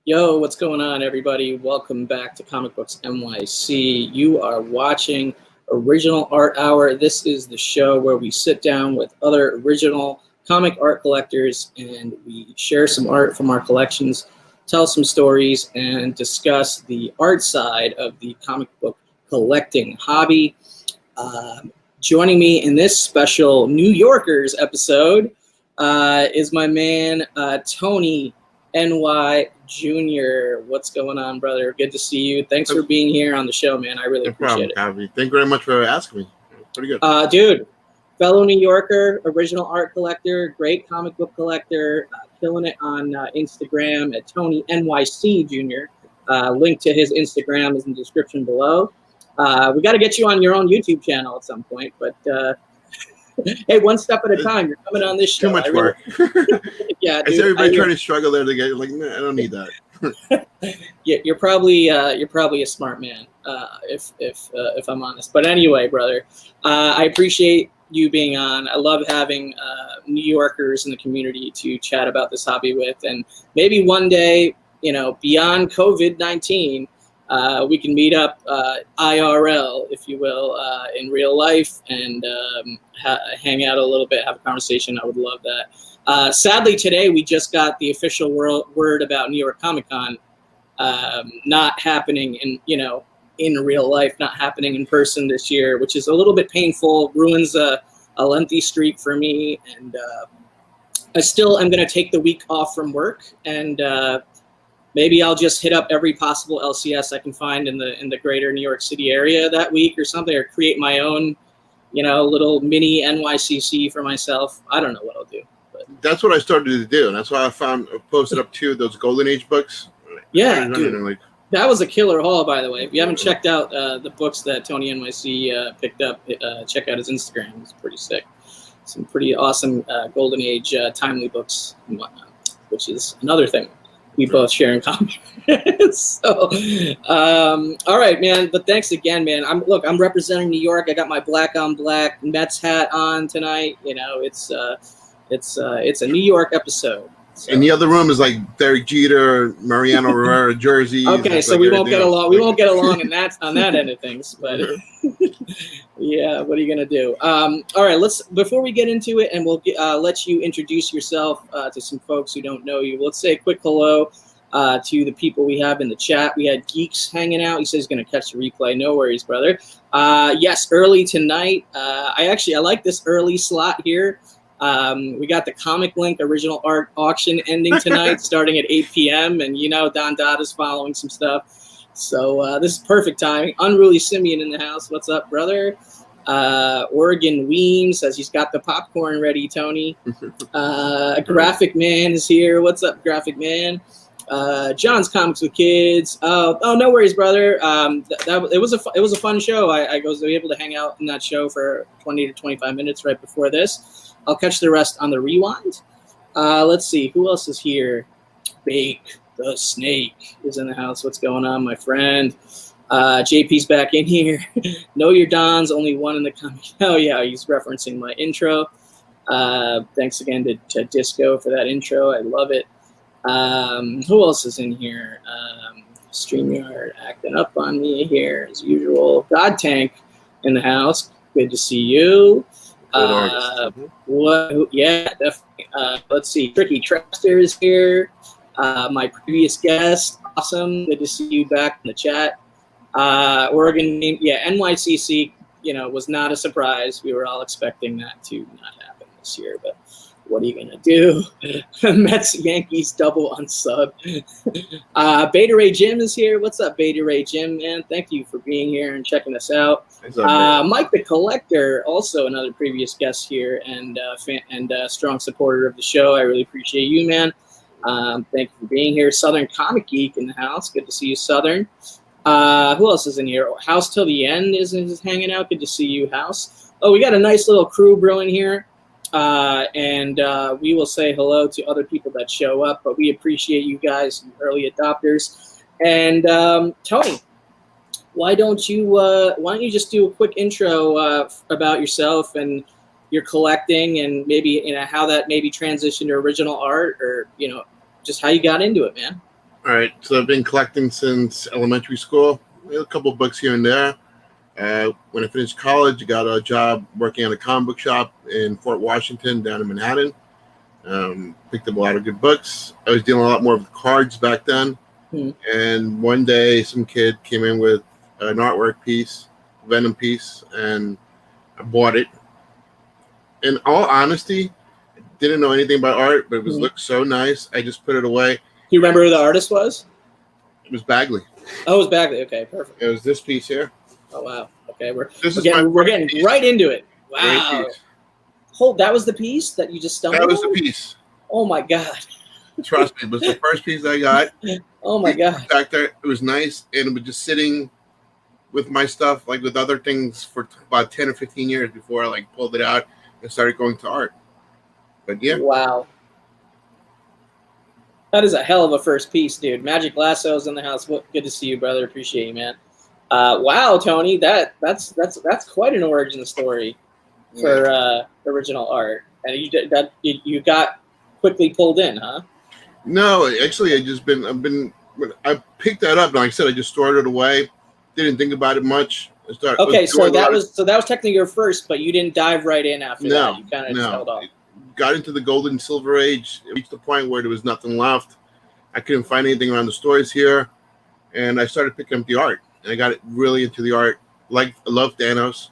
Yo, what's going on, everybody? Welcome back to Comic Books NYC. You are watching Original Art Hour. This is the show where we sit down with other original comic art collectors and we share some art from our collections, tell some stories, and discuss the art side of the comic book collecting hobby. Joining me in this special New Yorkers episode is my man, Tony NY Jr. What's going on, brother? Good to see you. Thanks for being here on the show, man. I really appreciate it. Thank you very much for asking me. Pretty good. Dude, fellow New Yorker, original art collector, great comic book collector, killing it on Instagram at Tony NYC Jr. Link to his Instagram is in the description below. We got to get you on your own YouTube channel at some point, but hey, one step at a time. You're coming on this show. Too much work. Yeah, dude, is everybody trying to struggle there to get like? Nah, I don't need that. Yeah, you're probably a smart man, if I'm honest. But anyway, brother, I appreciate you being on. I love having New Yorkers in the community to chat about this hobby with, and maybe one day, beyond COVID-19. We can meet up IRL, if you will, in real life and hang out a little bit, have a conversation. I would love that. Sadly, today we just got the official word about New York Comic Con not happening in real life, not happening in person this year, which is a little bit painful, ruins a lengthy streak for me. And I still am going to take the week off from work and maybe I'll just hit up every possible LCS I can find in the greater New York City area that week or something, or create my own, little mini NYCC for myself. I don't know what I'll do. But that's what I started to do, and that's why I posted up 2 of those Golden Age books. Yeah, dude, that was a killer haul, by the way. If you haven't checked out the books that Tony NYC picked up, check out his Instagram. It's pretty sick. Some pretty awesome Golden Age timely books and whatnot, which is another thing we both share in common. So, all right, man. But thanks again, man. I'm representing New York. I got my black on black Mets hat on tonight. It's a New York episode. So. In the other room is like Derek Jeter, Mariano Rivera jerseys. Okay, so we won't get along. We won't get along on that end of things. But yeah, what are you gonna do? All right, before we get into it, and we'll let you introduce yourself to some folks who don't know you. Let's say a quick hello to the people we have in the chat. We had Geeks hanging out. He says he's gonna catch the replay. No worries, brother. Yes, early tonight. I like this early slot here. We got the Comic Link original art auction ending tonight, starting at 8 p.m. And Don Dada's following some stuff. So this is perfect timing. Unruly Simeon in the house. What's up, brother? Oregon Weems says he's got the popcorn ready, Tony. Graphic Man is here. What's up, Graphic Man? John's Comics with Kids. Oh, no worries, brother. It was a fun show. I was able to hang out in that show for 20 to 25 minutes right before this. I'll catch the rest on the rewind. Let's see. Who else is here? Bake the Snake is in the house. What's going on, my friend? JP's back in here. Know your Dons, only one in the comic. Oh, yeah, he's referencing my intro. Thanks again to Disco for that intro. I love it. Who else is in here? StreamYard acting up on me here as usual. God Tank in the house. Good to see you. Yeah, definitely. Let's see. Tricky Trapster is here. My previous guest, awesome. Good to see you back in the chat. Oregon, yeah, NYCC. Was not a surprise. We were all expecting that to not happen this year, but what are you gonna do? Mets Yankees double unsub. Beta Ray Jim is here. What's up, Beta Ray Jim, man? Thank you for being here and checking us out. Mike the Collector, also another previous guest here and strong supporter of the show. I really appreciate you, man. Thank you for being here. Southern Comic Geek in the house. Good to see you, Southern. Who else is in here? House Till the End is hanging out. Good to see you, House. Oh, we got a nice little crew brewing here. And we will say hello to other people that show up, but we appreciate you guys, early adopters. And Tony, why don't you just do a quick intro about yourself and your collecting, and maybe how that maybe transitioned to original art, or just how you got into it, man. All right, so I've been collecting since elementary school. A couple books here and there. When I finished college, I got a job working at a comic book shop in Fort Washington, down in Manhattan. Picked up a lot of good books. I was dealing a lot more with cards back then. And one day, some kid came in with an artwork piece, Venom piece, and I bought it. In all honesty, I didn't know anything about art, but it looked so nice. I just put it away. Do you remember who the artist was? It was Bagley. Oh, it was Bagley. Okay, perfect. It was this piece here. Oh wow. Okay, we're getting piece. right into it. Wow. That was the piece that you just stumbled on? That was the piece. Oh my god. Trust me, it was the first piece I got. Oh my god. Back there, it was nice, and it was just sitting with my stuff, like with other things, for about 10 or 15 years before I like pulled it out and started going to art. But yeah. Wow. That is a hell of a first piece, dude. Magic Lasso's in the house. Good to see you, brother. Appreciate you, man. Wow, Tony, that's quite an origin story for original art, and you got quickly pulled in, huh? No, actually, I picked that up, and like I said, I just stored it away. Didn't think about it much. Okay, so that was technically your first, but you didn't dive right in after that. You kind of just held off. Got into the gold and silver age. It reached the point where there was nothing left. I couldn't find anything around the stores here, and I started picking up the art. And I got really into the art. I loved Thanos.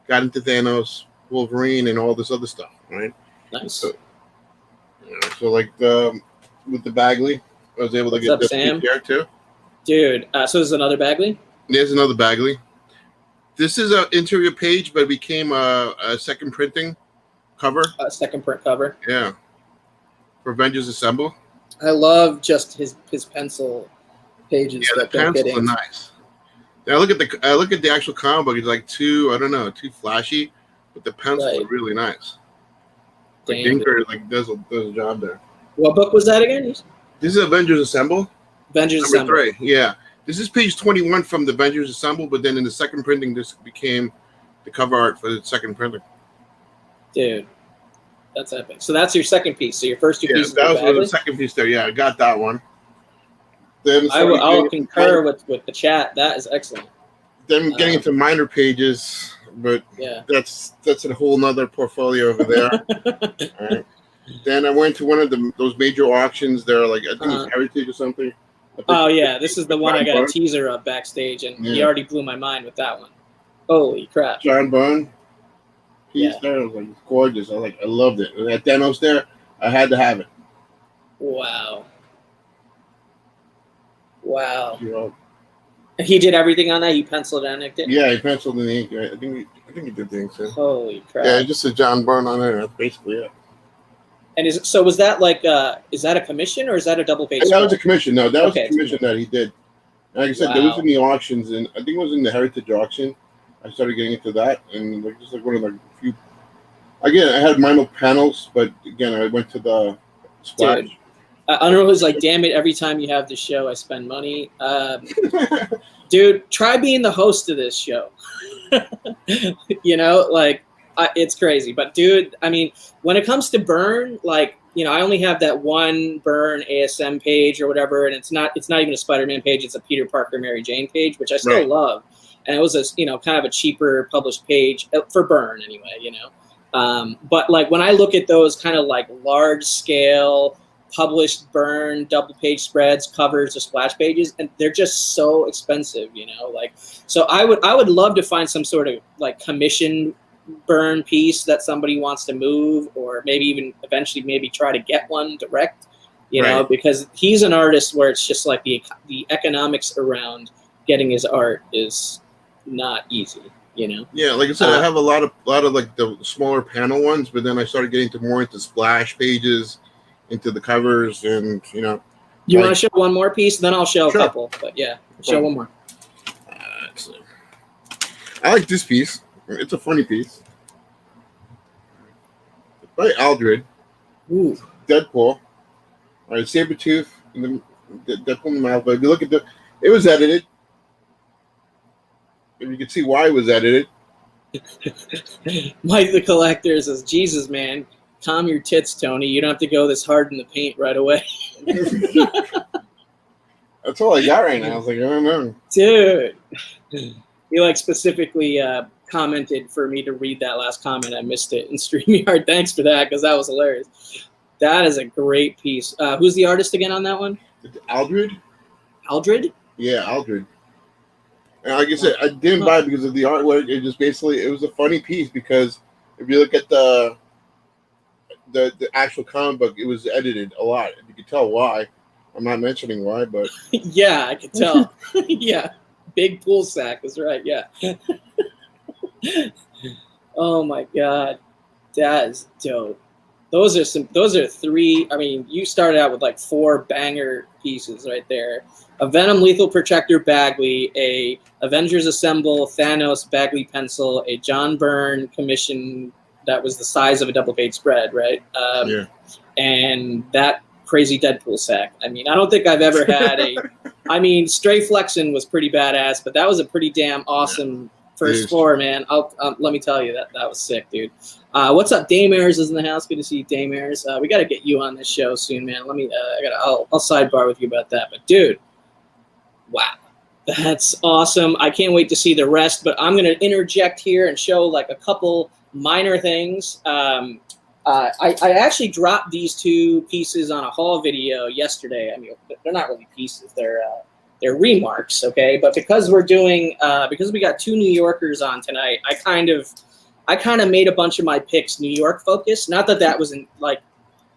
Got into Thanos, Wolverine, and all this other stuff. Right. Nice. So like with the Bagley, I was able to get this here too. Dude, so this is another Bagley? There's another Bagley. This is an interior page, but it became a second printing cover. A second print cover. Yeah. For Avengers Assemble. I love just his pencil pages. Yeah, the pencils are nice. Now look at the actual comic book. It's like too flashy, but the pencils are really nice. Like Dinker does a job there. What book was that again? This is Avengers Assemble. Avengers Assemble. Number 3. Yeah. This is page 21 from the Avengers Assemble, but then in the second printing, this became the cover art for the second printing. Dude, that's epic. So that's your second piece. So your first two pieces. That was the second piece there. Yeah, I got that one. Then I'll concur with the chat. That is excellent. Then getting into minor pages, but that's a whole nother portfolio over there. All right. Then I went to one of those major auctions. They're like, I think it's Heritage or something. Oh yeah, this is the one I got a teaser of backstage, and he already blew my mind with that one. Holy crap! John Byrne piece there, was like gorgeous. I loved it. That Thanos there, I had to have it. Wow. He did everything on that. He penciled and inked it. Yeah, he penciled in the ink. Right? I think he did the ink. So. Holy crap! Yeah, just a John Byrne on there. That's basically it. And was that is that a commission or is that a double page? That was a commission. No, that was a commission that he did. And like I said, there was in the auctions, and I think it was in the Heritage auction. I started getting into that, and just one of the few. Again, I had minor panels, but again, I went to the Splash. Dude, I don't know. It was like, damn it! Every time you have the show, I spend money. Dude, try being the host of this show. It's crazy, but dude, I mean, when it comes to Byrne, I only have that one Byrne ASM page or whatever, and it's not even a Spider-Man page; it's a Peter Parker Mary Jane page, which I still love. And it was kind of a cheaper published page for Byrne anyway, But when I look at those kind of large scale published Byrne double page spreads, covers, or splash pages, and they're just so expensive, So I would love to find some sort of commission Byrne piece that somebody wants to move, or maybe even eventually maybe try to get one direct, because he's an artist where it's just the economics around getting his art is not easy, Yeah, like I said, I have a lot of the smaller panel ones, but then I started getting more into splash pages, into the covers, and You want to show one more piece, then I'll show a couple. But show one more. I like this piece. It's a funny piece. By Aldred. Ooh. Deadpool. All right, Sabretooth. And Deadpool in the mouth. But if you look at it was edited. And you can see why it was edited. Mike the Collector says, Jesus, man, calm your tits, Tony. You don't have to go this hard in the paint right away. That's all I got right now. I was like, I don't know. Dude. He like specifically commented for me to read that last comment. I missed it in StreamYard. Thanks for that, because that was hilarious. That is a great piece. Who's the artist again on that one? Aldred? Aldred? Yeah, Aldred. And like I said, I didn't buy it because of the artwork. It just basically, it was a funny piece because if you look at the actual comic book, it was edited a lot. You could tell why. I'm not mentioning why, but Yeah, I could tell. Yeah, big pool sack is right. Yeah. Oh my god, that is dope. Those are three. I mean, you started out with like 4 banger pieces right there. A Venom Lethal Protector Bagley, a Avengers Assemble Thanos Bagley pencil, a John Byrne commission that was the size of a double page spread, right? yeah. And that crazy Deadpool sack. I mean, I don't think I've ever had a. I mean, Stray Flexin was pretty badass, but that was a pretty damn awesome first floor, man. Let me tell you that was sick, dude. What's up, Daymers is in the house. Good to see you, Daymers. We got to get you on this show soon, man. Let me. I'll sidebar with you about that, but dude, wow. That's awesome. I can't wait to see the rest, but I'm going to interject here and show like a couple minor things. I actually dropped these 2 pieces on a haul video yesterday. I mean, they're not really pieces; they're remarks, okay? But because we're doing because we got 2 New Yorkers on tonight, I kind of made a bunch of my picks New York focused. Not that wasn't like,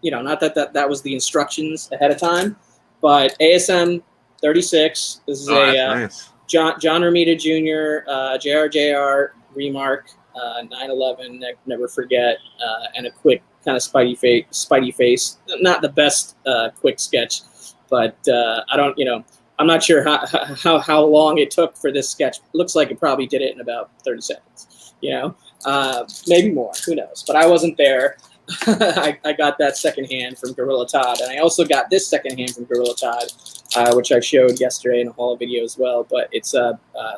not that was the instructions ahead of time, but ASM 36. This is nice. John Romita Jr., JR remark. 9/11, never forget, and a quick kind of Spidey face. Not the best quick sketch, but I don't, I'm not sure how long it took for this sketch. Looks like it probably did it in about 30 seconds. Maybe more. Who knows? But I wasn't there. I got that secondhand from Gorilla Todd, and I also got this secondhand from Gorilla Todd, which I showed yesterday in a haul video as well. But it's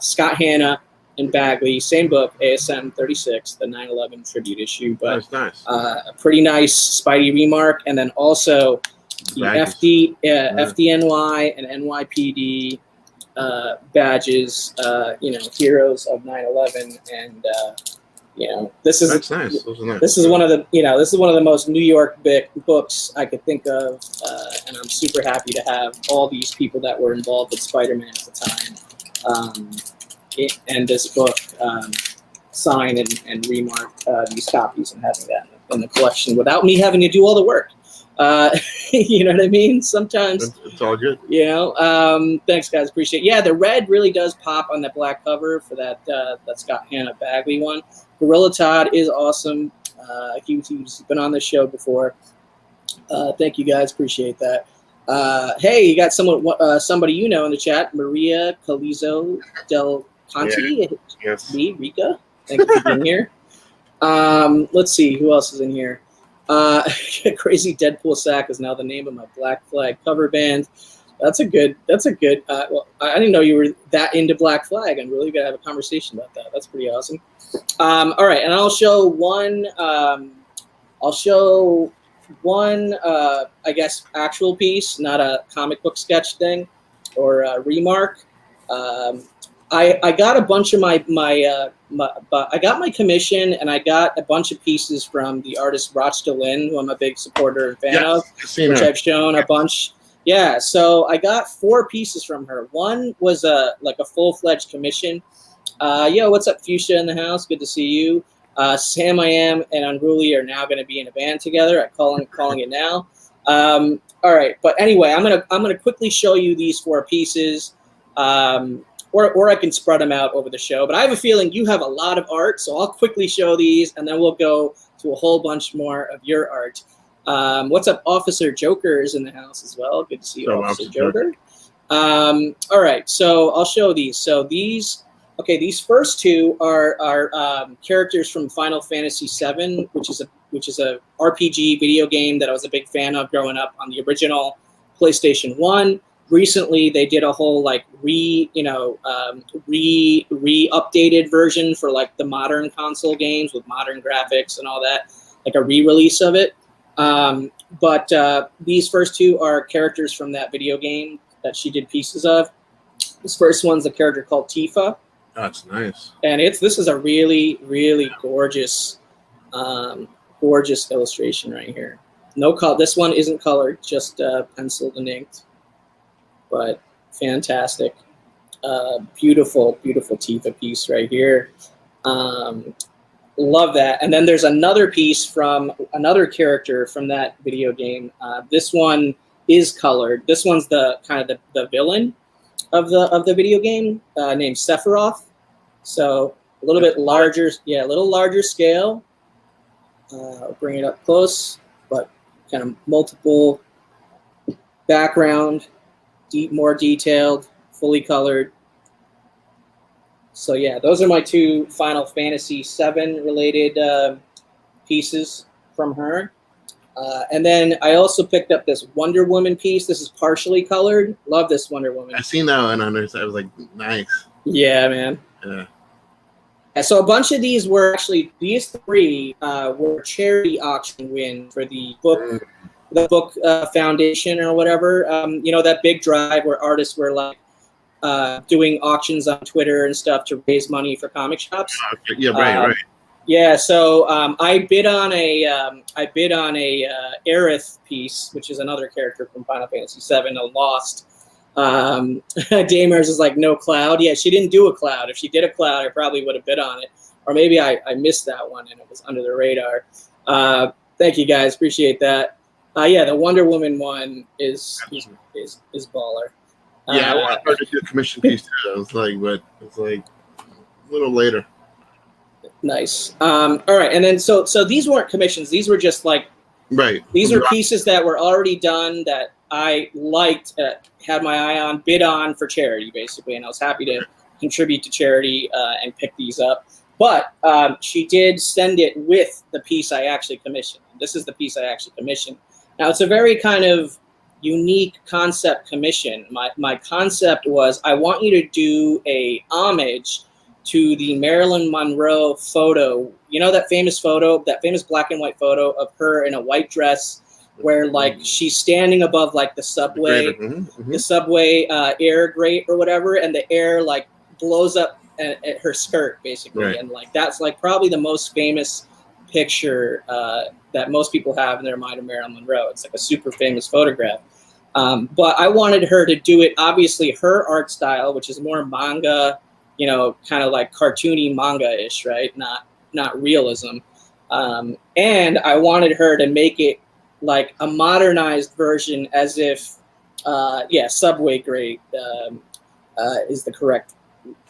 Scott Hanna and Bagley, same book, ASM 36, the 9/11 tribute issue, but nice. A pretty nice Spidey remark, and then also the FDNY and NYPD badges, heroes of 9/11, and this is that's nice. Those are nice. This is one of the most New York books I could think of, and I'm super happy to have all these people that were involved with Spider-Man at the time. And this book sign and remark these copies and having that in the collection without me having to do all the work. You know what I mean? Sometimes it's all good. Thanks, guys. Appreciate it. Yeah, the red really does pop on that black cover for that Scott Hanna Bagley one. Gorilla Todd is awesome. He's been on the show before. Thank you, guys. Appreciate that. Hey, you got somebody in the chat, Maria Calizo del Conti. Yes. Me, Rika. Thank you for being here. Let's see who else is in here. Crazy Deadpool sack is now the name of my Black Flag cover band. That's a good. Well, I didn't know you were that into Black Flag, and really gonna have a conversation about that. That's pretty awesome. All right, and I'll show one. I guess actual piece, not a comic book sketch thing or a remark. I got a bunch of I got my commission, and I got a bunch of pieces from the artist Rachta Lynn, who I'm a big supporter and fan of, which I've shown a bunch. Yeah, so I got 4 pieces from her. One was a full-fledged commission. What's up, Fuchsia in the house? Good to see you. Sam I Am and Unruly are now going to be in a band together. I'm calling it now. All right, but anyway, I'm gonna quickly show you these 4 pieces. Or I can spread them out over the show. But I have a feeling you have a lot of art, so I'll quickly show these, and then we'll go to a whole bunch more of your art. What's up, Officer Joker is in the house as well. Good to see you, Officer Joker. All right, so I'll show these. So these first 2 are characters from Final Fantasy VII, which is a RPG video game that I was a big fan of growing up on the original PlayStation 1. Recently, they did a whole updated version for like the modern console games with modern graphics and all that, like a re-release of it. But these first 2 are characters from that video game that she did pieces of. This first one's a character called Tifa. That's nice. And this is a really, really gorgeous, gorgeous illustration right here. No color. This one isn't colored, just penciled and inked, but fantastic. Beautiful, beautiful Tifa piece right here. Love that. And then there's another piece from another character from that video game. This one is colored. This one's the kind of the villain of the video game, named Sephiroth. So a little bit larger, yeah, a little larger scale. I'll bring it up close, but kind of multiple background, more detailed, fully colored. So yeah, those are my two Final Fantasy VII related pieces from her. And then I also picked up this Wonder Woman piece. This is partially colored. Love this Wonder Woman. I seen that one. I was like, nice. Yeah, man. Yeah. And so a bunch of these were actually, these three were charity auction win for the book foundation or whatever. You know, that big drive where artists were like doing auctions on Twitter and stuff to raise money for comic shops. Okay. Yeah, right. Yeah, so I bid on a Aerith piece, which is another character from Final Fantasy VII, a Lost. Daymers is like, no Cloud. Yeah, she didn't do a Cloud. If she did a Cloud, I probably would have bid on it. Or maybe I missed that one and it was under the radar. Thank you guys, appreciate that. Yeah, the Wonder Woman one is baller. Yeah, I wanted to do a commission piece too. I was like, but it's like a little later. Nice. All right, and then so these weren't commissions. These were just like, right. These are pieces that were already done that I liked, had my eye on, bid on for charity, basically, and I was happy to contribute to charity and pick these up. But she did send it with the piece I actually commissioned. This is the piece I actually commissioned. Now, it's a very kind of unique concept commission. My concept was, I want you to do a homage to the Marilyn Monroe photo. You know that famous photo, that famous black and white photo of her in a white dress where like she's standing above like the subway, the subway air grate or whatever, and the air like blows up at her skirt basically. Right. And like that's like probably the most famous picture that most people have in their mind of Marilyn Monroe. It's like a super famous photograph. But I wanted her to do it, obviously her art style, which is more manga, you know, kind of like cartoony manga-ish, right? Not realism. And I wanted her to make it like a modernized version, as if, subway grade is the correct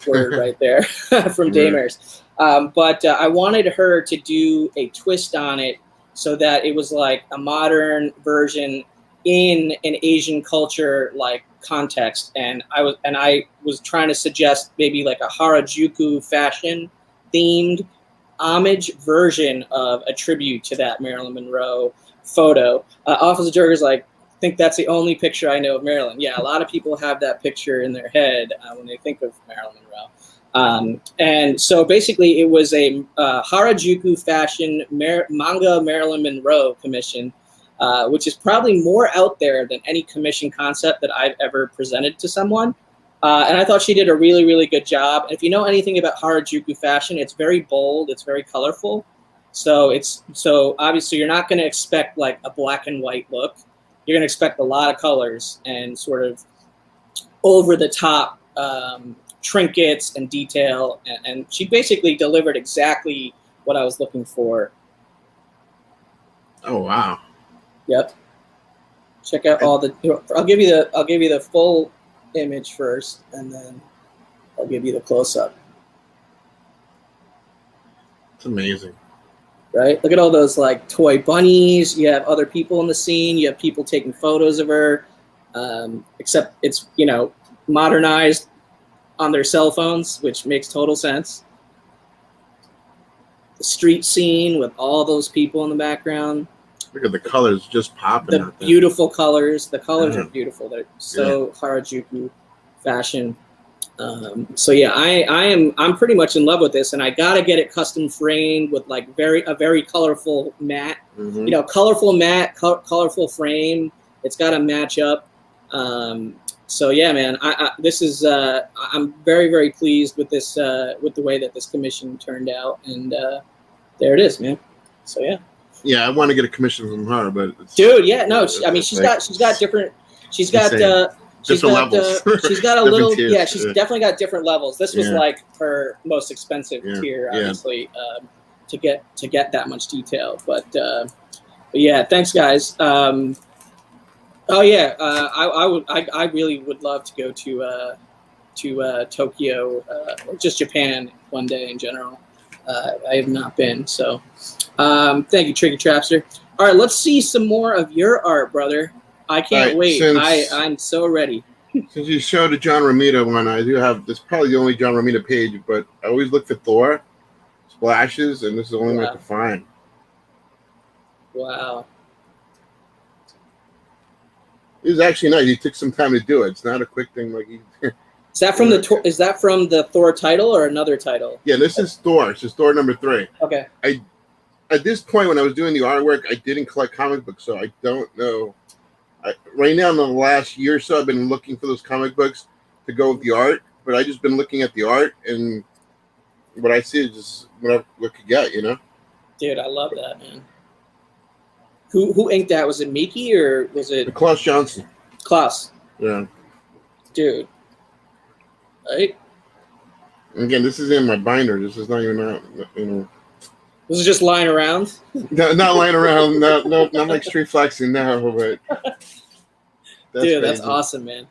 word right there from Daymers. But I wanted her to do a twist on it so that it was like a modern version in an Asian culture like context, and I was trying to suggest maybe like a Harajuku fashion themed homage version of a tribute to that Marilyn Monroe photo. Officer Jurger's like, I think that's the only picture I know of Marilyn. Yeah, a lot of people have that picture in their head when they think of Marilyn Monroe. And so basically it was a Harajuku fashion manga Marilyn Monroe commission, which is probably more out there than any commission concept that I've ever presented to someone. And I thought she did a really, really good job. And if you know anything about Harajuku fashion, it's very bold, it's very colorful. So obviously you're not going to expect like a black and white look. You're going to expect a lot of colors and sort of over the top trinkets and detail. And she basically delivered exactly what I was looking for. Oh, wow. Yep. Check out all the. I'll give you the full image first, and then I'll give you the close up. It's amazing. Right? Look at all those like toy bunnies. You have other people in the scene. You have people taking photos of her. Except it's, you know, modernized on their cell phones, which makes total sense. The street scene with all those people in the background. Look at the colors just popping. The beautiful colors. The colors are beautiful. They're so Harajuku fashion. So yeah, I'm pretty much in love with this, and I gotta get it custom framed with like a very colorful matte. You know, colorful matte, colorful frame. It's got to match up So yeah, man, this is I'm very, very pleased with this with the way that this commission turned out, and there it is, man. So yeah. Yeah, I want to get a commission from her, but Dude, yeah, no, I mean she's got different, she's got different levels. she's got a Different little tiers, yeah, she's definitely got different levels. This was Yeah. like her most expensive tier, obviously, to get that much detail. But yeah, thanks guys. Oh yeah, I really would love to go to Tokyo or just Japan one day in general. I have not been, so thank you, Tricky Trapster. All right, let's see some more of your art, brother. I can't wait. I'm so ready. Since you showed the John Romita one, I do have this. Probably the only John Romita page, but I always look for Thor splashes, and this is the only one I can find. Wow. It was actually nice. He took some time to do it. It's not a quick thing like he. Is that from the Thor title or another title? Yeah, this is Thor. This is Thor number 3. Okay. At this point, when I was doing the artwork, I didn't collect comic books, so I don't know. Right now, in the last year or so, I've been looking for those comic books to go with the art, but I just been looking at the art, and what I see is just what I could get, you know? Dude, I love that, man. Who inked that? Was it Miki or was it Klaus Johnson? Klaus. Yeah. Dude. Right? Again, this is in my binder. This is not even out, you know. This is just lying around? No, not lying around. No, not like street flexing now, but dude, that's awesome, man.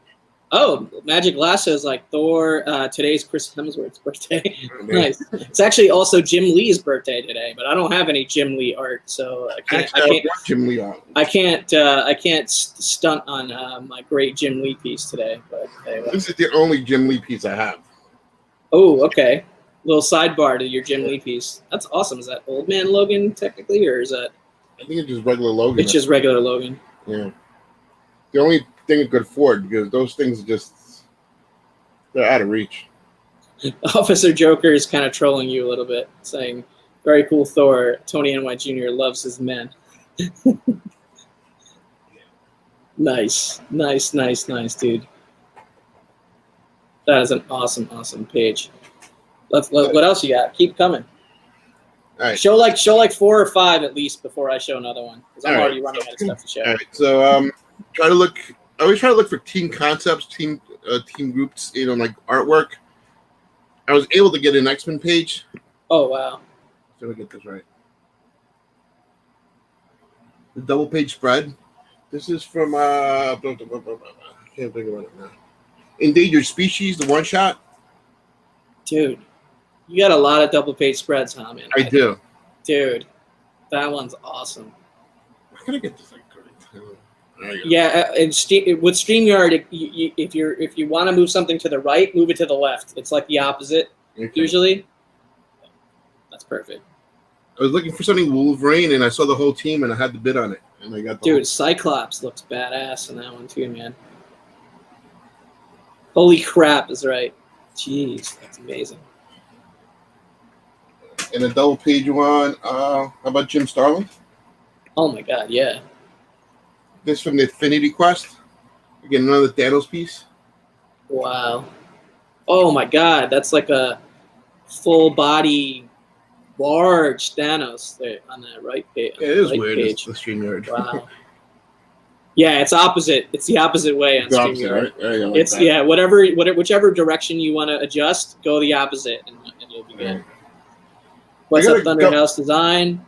Oh, Magic Lasso is like Thor. Today's Chris Hemsworth's birthday. Nice. It's actually also Jim Lee's birthday today, but I don't have any Jim Lee art, so I can't Jim Lee art. I can't stunt on my great Jim Lee piece today. But anyway. This is the only Jim Lee piece I have. Oh, okay. Little sidebar to your Jim Lee piece. That's awesome. Is that Old Man Logan technically, or is that? I think it's just regular Logan. It's just regular Logan. Yeah. The only thing it could afford, because those things they're out of reach. Officer Joker is kind of trolling you a little bit, saying, "Very cool, Thor. Tony N.Y. Jr. loves his men." Nice, dude. That is an awesome page. What else you got? Keep coming. All right. Show like 4 or 5 at least before I show another one, because I'm already running out of stuff to show. All right. So I always try to look for team concepts, team groups, you know, like artwork. I was able to get an X-Men page. Oh wow. Let me get this right. The double page spread. This is from I can't think about it now. Endangered Species, the one shot. Dude, you got a lot of double page spreads, huh, man? I do. Dude, that one's awesome. I gotta get this like correct. Yeah, and with StreamYard, if you want to move something to the right, move it to the left. It's like the opposite usually. That's perfect. I was looking for something Wolverine, and I saw the whole team, and I had to bid on it, and I got the dude. Cyclops looks badass in that one too, man. Holy crap, is right. Jeez, that's amazing. And a double page one. How about Jim Starlin? Oh my god, yeah. This from the Infinity Quest. Again, another Thanos piece. Wow. Oh my god, that's like a full body, large Thanos there on that right page. Yeah, it is right weird. Page. It's the StreamYard. Wow. Yeah, it's opposite. It's the opposite way on StreamYard. Right? Like it's that. whichever direction you want to adjust, go the opposite, and you'll be good. What's up, Thunderhouse Design?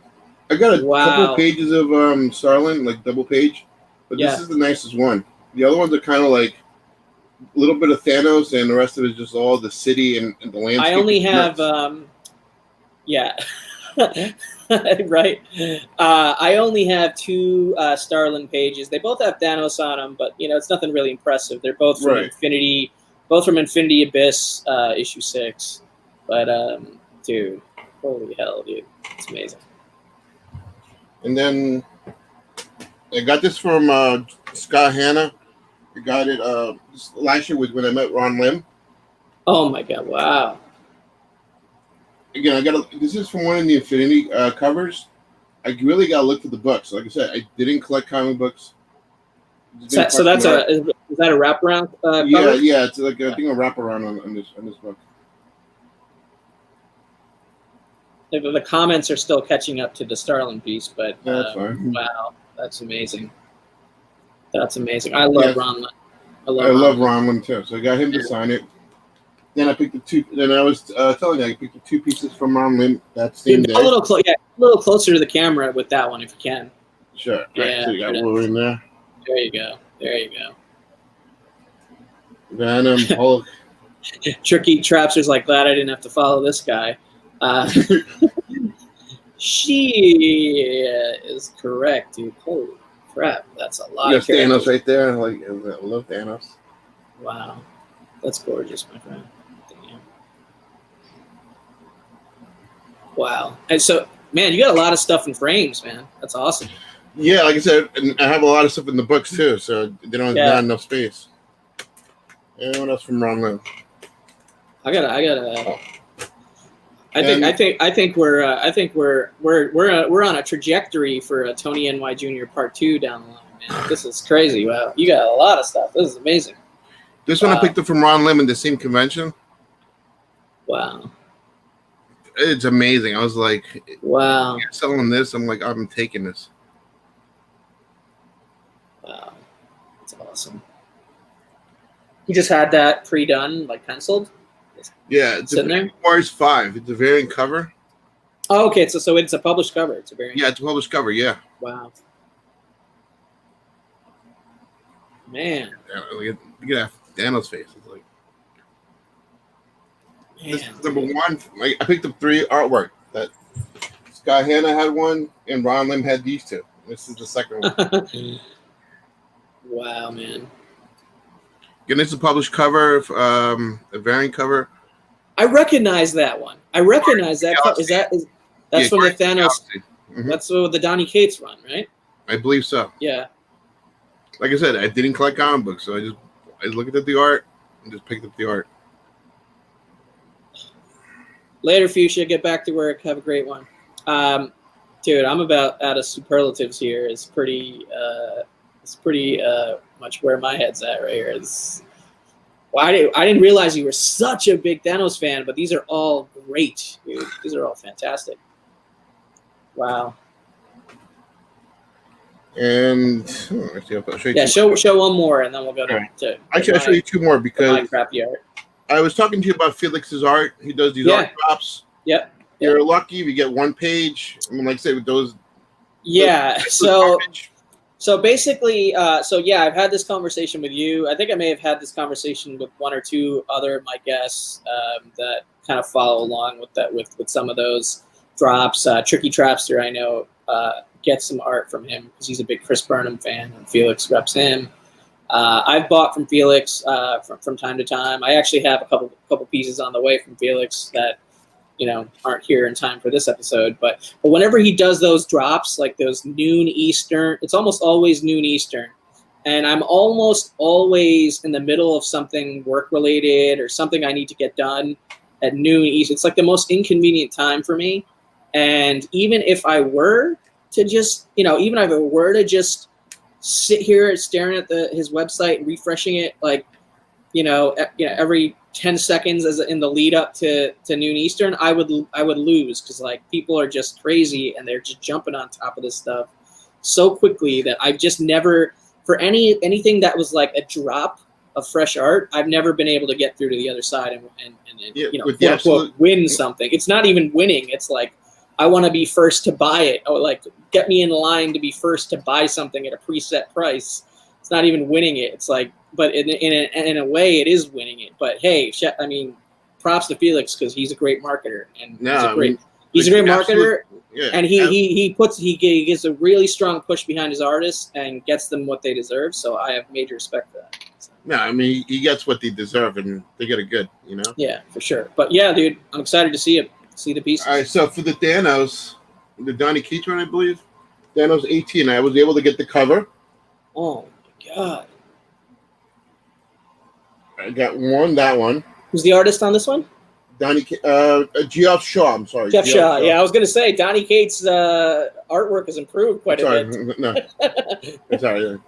I got a couple pages of Starlin, like double page, but this is the nicest one. The other ones are kind of like a little bit of Thanos, and the rest of it is just all the city and the landscape. I only have, right. I only have 2 Starlin pages. They both have Thanos on them, but it's nothing really impressive. They're both from Infinity Abyss issue 6. But dude, holy hell, dude, it's amazing. And then I got this from Scott Hanna. I got it last year when I met Ron Lim. Oh my god! Wow. Again, this is from one of the Infinity covers. I really got to look for the books. Like I said, I didn't collect comic books. So that's is that a wraparound cover? Yeah. It's like I think a wraparound on this book. The comments are still catching up to the Starlin piece, but That's fine. wow, that's amazing. That's amazing. I love Ron. I love Ron too. So I got him to sign it. Then I picked the two. Then I was telling you I picked the two pieces from Ron Lim that same day. A little closer to the camera with that one if you can. Sure. Yeah. Right. So you got one in there. There you go. There you go. Venom, Hulk. Tricky Trapster's like, glad I didn't have to follow this guy. She is correct, dude. Holy crap, that's a lot. Yes, Thanos right there. Like, I love Thanos. Wow, that's gorgeous, my friend. Damn. Wow, and so, man, you got a lot of stuff in frames, man. That's awesome. Yeah, like I said, and I have a lot of stuff in the books too, so they don't have enough space. Anyone else from Ron Lim? I think we're on a trajectory for a Tony N.Y. Jr. Part 2 down the line, man. This is crazy. Wow, you got a lot of stuff. This is amazing. This one I picked up from Ron Lim in the same convention. Wow, it's amazing. I was like, wow, you're selling this? I'm like, I'm taking this. Wow, that's awesome. You just had that pre-done, like penciled? Yeah, it's Wars 5. It's a variant cover. Oh, okay. So it's a published cover. It's a variant. Yeah, it's a published cover. Yeah. Wow. Man. Look at Thanos' face. It's like. Man, this is number one. Like, I picked up 3 artwork. That Scott Hanna had one, and Ron Lim had these 2. This is the second one. Wow, man. And it's a published cover, a variant cover. I recognize that one. I recognize that. That's from the Thanos. Mm-hmm. That's the Donny Cates run, right? I believe so. Yeah. Like I said, I didn't collect comic books, so I looked at the art and just picked up the art. Later, Fuchsia. Get back to work. Have a great one. Dude, I'm about out of superlatives here. It's pretty much where my head's at right here. Well, I didn't realize you were such a big Thanos fan, but these are all great, dude. These are all fantastic. Wow. And show one more, and then we'll go to. Right. Actually, I'll show you 2 more because crappy art. I was talking to you about Felix's art. He does these art drops. Yep. You're lucky if you get 1 page. I mean, like I said, with those. Yeah. So basically, I've had this conversation with you. I think I may have had this conversation with 1 or 2 other of my guests that kind of follow along with that with some of those drops. Tricky Trapster, I know, gets some art from him because he's a big Chris Burnham fan, and Felix reps him. I've bought from Felix from time to time. I actually have a couple pieces on the way from Felix that aren't here in time for this episode, but whenever he does those drops, like those noon Eastern, it's almost always noon Eastern, and I'm almost always in the middle of something work related or something I need to get done at noon Eastern. It's like the most inconvenient time for me, and even if I were to just, sit here staring at his website and refreshing it, like, every 10 seconds as in the lead up to noon Eastern, I would lose because like people are just crazy and they're just jumping on top of this stuff so quickly that I've just never, for anything that was like a drop of fresh art, I've never been able to get through to the other side and quote unquote win something. It's not even winning. It's like I want to be first to buy it, or like get me in line to be first to buy something at a preset price. It's not even winning it. It's like, but in a way, it is winning it. But hey, I mean, props to Felix because he's a great marketer, and he's a great marketer, and he gives a really strong push behind his artists and gets them what they deserve. So I have major respect for that. So. No, I mean he gets what they deserve, and they get it good, Yeah, for sure. But yeah, dude, I'm excited to see the pieces. All right, so for the Thanos, the Donny Cates one, I believe, Thanos 18. I was able to get the cover. Oh my god. I got that one. Who's the artist on this one? Geoff Shaw. I'm sorry. Geoff Shaw. Yeah, I was going to say, Donny Cates' artwork has improved quite a bit. No. Sorry.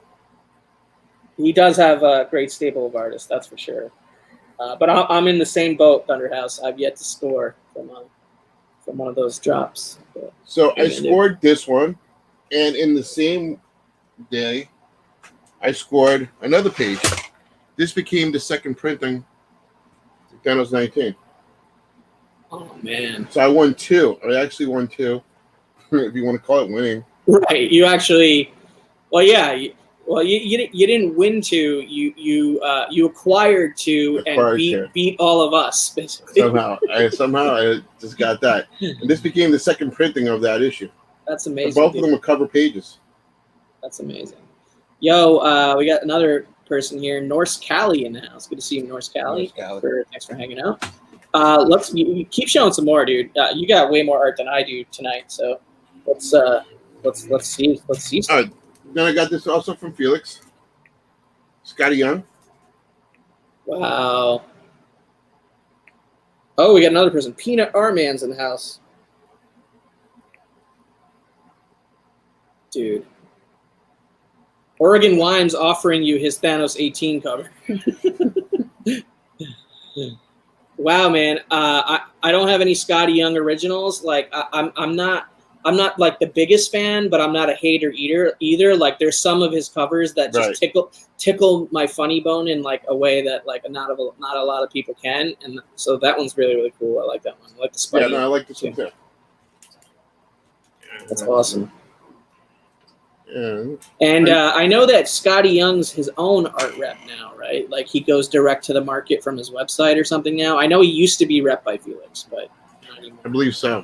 He does have a great stable of artists, that's for sure. But I'm in the same boat, Thunderhouse. I've yet to score from one of those drops. But So I scored this one, and in the same day, I scored another page. This became the second printing of Thanos 19. oh man! So I won 2. I actually won 2, if you want to call it winning. Right? You actually, well, yeah. You didn't win 2. You acquired 2 and beat all of us basically. Somehow I just got that, and this became the second printing of that issue. That's amazing. And both of them are cover pages. That's amazing. Yo, we got another person here, Norse Cali in the house. Good to see you, Norse Cali. Thanks for hanging out. You keep showing some more, dude. You got way more art than I do tonight, so let's see. All right. Then I got this also from Felix. Scotty Young. Wow. Oh, we got another person. Peanut R-Man's in the house. Dude. Oregon Wimes offering you his Thanos 18 cover. Wow, man. I don't have any Scotty Young originals. Like I'm not like the biggest fan, but I'm not a hater either. Like there's some of his covers that just tickle my funny bone in like a way that like not a lot of people can. And so that one's really, really cool. I like that one. I like the Spidey. Yeah, no, I like this one too. That's awesome. Yeah. And I know that Scotty Young's his own art rep now, right? Like he goes direct to the market from his website or something now. I know he used to be rep by Felix, but not anymore. I believe so.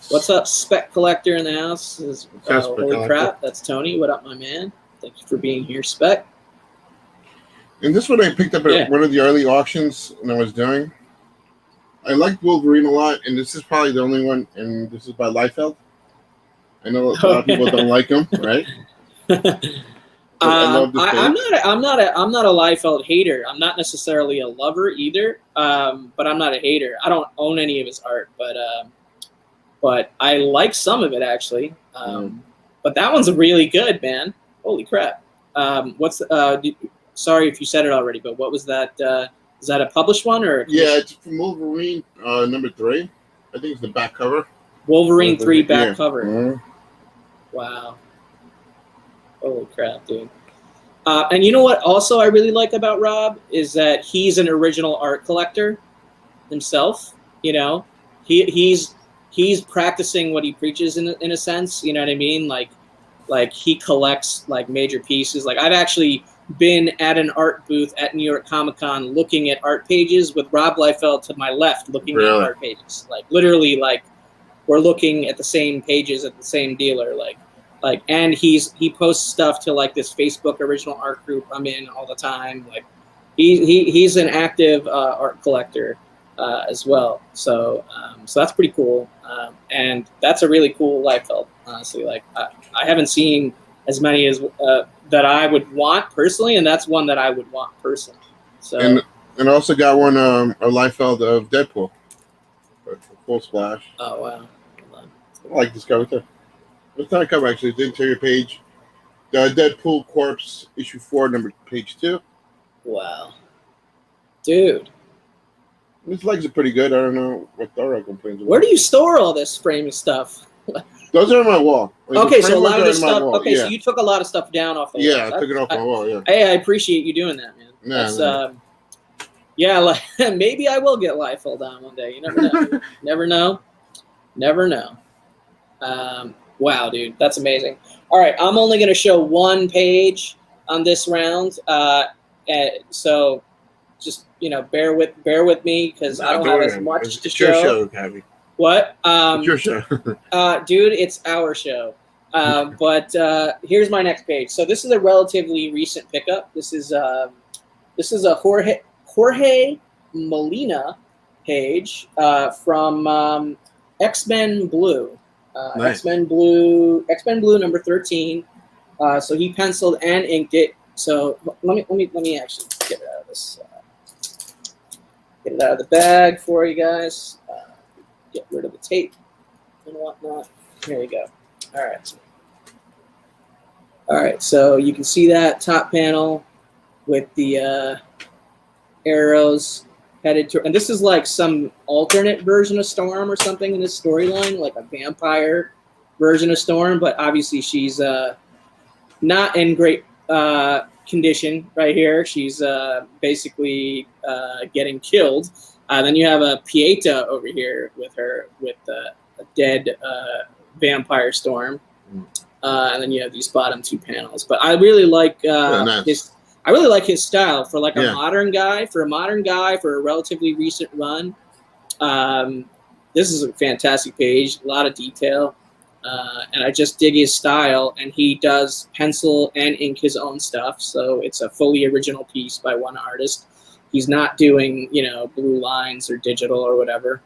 What's up, Spec Collector in the house? Holy crap, that's Tony. What up, my man? Thank you for being here, Spec. And this one I picked up at one of the early auctions when I was doing. I liked Wolverine a lot, and this is probably the only one, and this is by Liefeld. I know a lot of people don't like him, right? I'm not a Liefeld hater. I'm not necessarily a lover either, but I'm not a hater. I don't own any of his art, but I like some of it actually. But that one's really good, man. Holy crap! Sorry if you said it already, but what was that? Is that a published one or? Yeah, it's from Wolverine number 3. I think it's the back cover. Wolverine 3 back cover. Mm-hmm. Wow. Holy crap, dude. And you know what also I really like about Rob is that he's an original art collector himself. You know, he's practicing what he preaches in a sense. You know what I mean? Like he collects like major pieces. Like I've actually been at an art booth at New York Comic Con looking at art pages with Rob Liefeld to my left looking at art pages. Like literally like we're looking at the same pages at the same dealer. Like, and he posts stuff to like this Facebook original art group I'm in all the time. Like, he's an active art collector as well. So that's pretty cool. And that's a really cool Liefeld, honestly. Like, I haven't seen as many as that I would want personally, and that's one that I would want personally. So and also got one a Liefeld of Deadpool, full splash. Oh wow! I like this cover too. It's not a cover actually. It's the interior page. The Deadpool Corpse issue 4, page 2. Wow, dude. His legs are pretty good. I don't know what Thorough complains about. Where do you store all this framing stuff? Those are on my wall. Okay, so a lot of this stuff. Okay, so you took a lot of stuff down off the wall. Yeah, I took it off my wall. Yeah. Hey, I appreciate you doing that, man. Yeah, like, maybe I will get Liefeld on one day. You never know. Never know. Wow, dude, that's amazing. All right, I'm only going to show one page on this round, so just bear with me because I don't have as much to show. It's your show, Gabby. What? It's your show. Dude, it's our show. But here's my next page. So this is a relatively recent pickup. This is a Jorge Molina page from X-Men Blue. Nice. X-Men Blue number 13. So he penciled and inked it. So let me actually get it out of this. Get it out of the bag for you guys. Get rid of the tape and whatnot. Here we go. All right. All right, so you can see that top panel with the arrows headed to, and this is like some alternate version of Storm or something in this storyline, like a vampire version of Storm, but obviously she's not in great condition right here. She's basically getting killed. Then you have a Pieta over here with her with a dead vampire Storm. And then you have these bottom two panels. But I really like nice. I really like his style for like a Yeah. modern guy, for a relatively recent run. This is a fantastic page, a lot of detail. And I just dig his style, and he does pencil and ink his own stuff. So it's a fully original piece by one artist. He's not doing, blue lines or digital or whatever,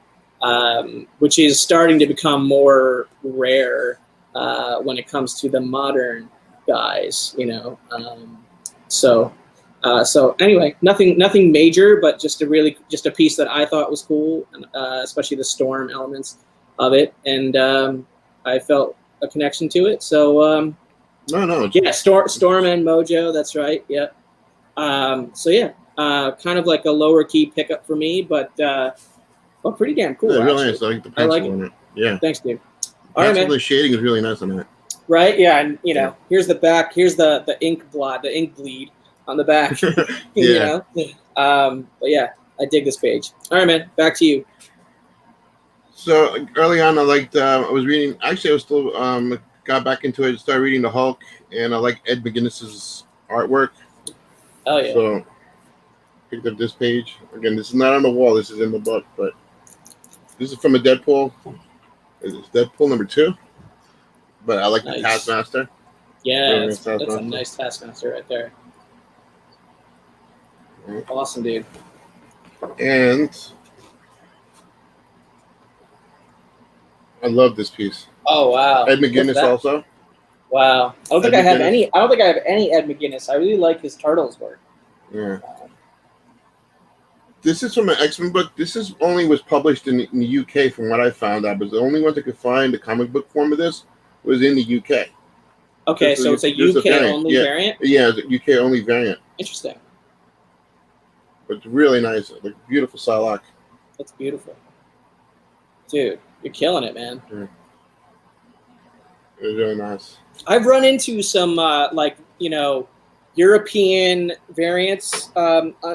which is starting to become more rare when it comes to the modern guys, So anyway, nothing major, but just a piece that I thought was cool, and especially the Storm elements of it, and I felt a connection to it. So No. yeah, Storm and Mojo, that's right. Yeah. So yeah, kind of like a lower key pickup for me, but pretty damn cool. Yeah, really actually. nice. I like the pencil like it. on it. Yeah. Thanks, dude. All right, man. The shading is really nice on that. Right, yeah, and here's the back. Here's the ink blot, the ink bleed on the back. Yeah. But yeah, I dig this page. All right, man. Back to you. So early on, I liked. I was reading. Actually, I was still got back into it. Started reading the Hulk, and I like Ed McGuinness's artwork. Oh yeah. So picked up this page again. This is not on the wall. This is in the book, but this is from a Deadpool. It's Deadpool #2. But I like the Taskmaster. Yeah, that's a nice Taskmaster right there. Awesome, dude. And I love this piece. Oh wow. Ed McGuinness also. Wow. I don't think I have any Ed McGuinness. I really like his Turtles work. Yeah. This is from an X-Men book. This was published in the UK from what I found out. But the only ones I could find the comic book form of this was in the UK. Okay, so it's a UK only variant? Yeah, it's a UK only variant. Interesting. But it's really nice. Like beautiful Psylocke. That's beautiful. Dude, you're killing it, man. Yeah. It was really nice. I've run into some European variants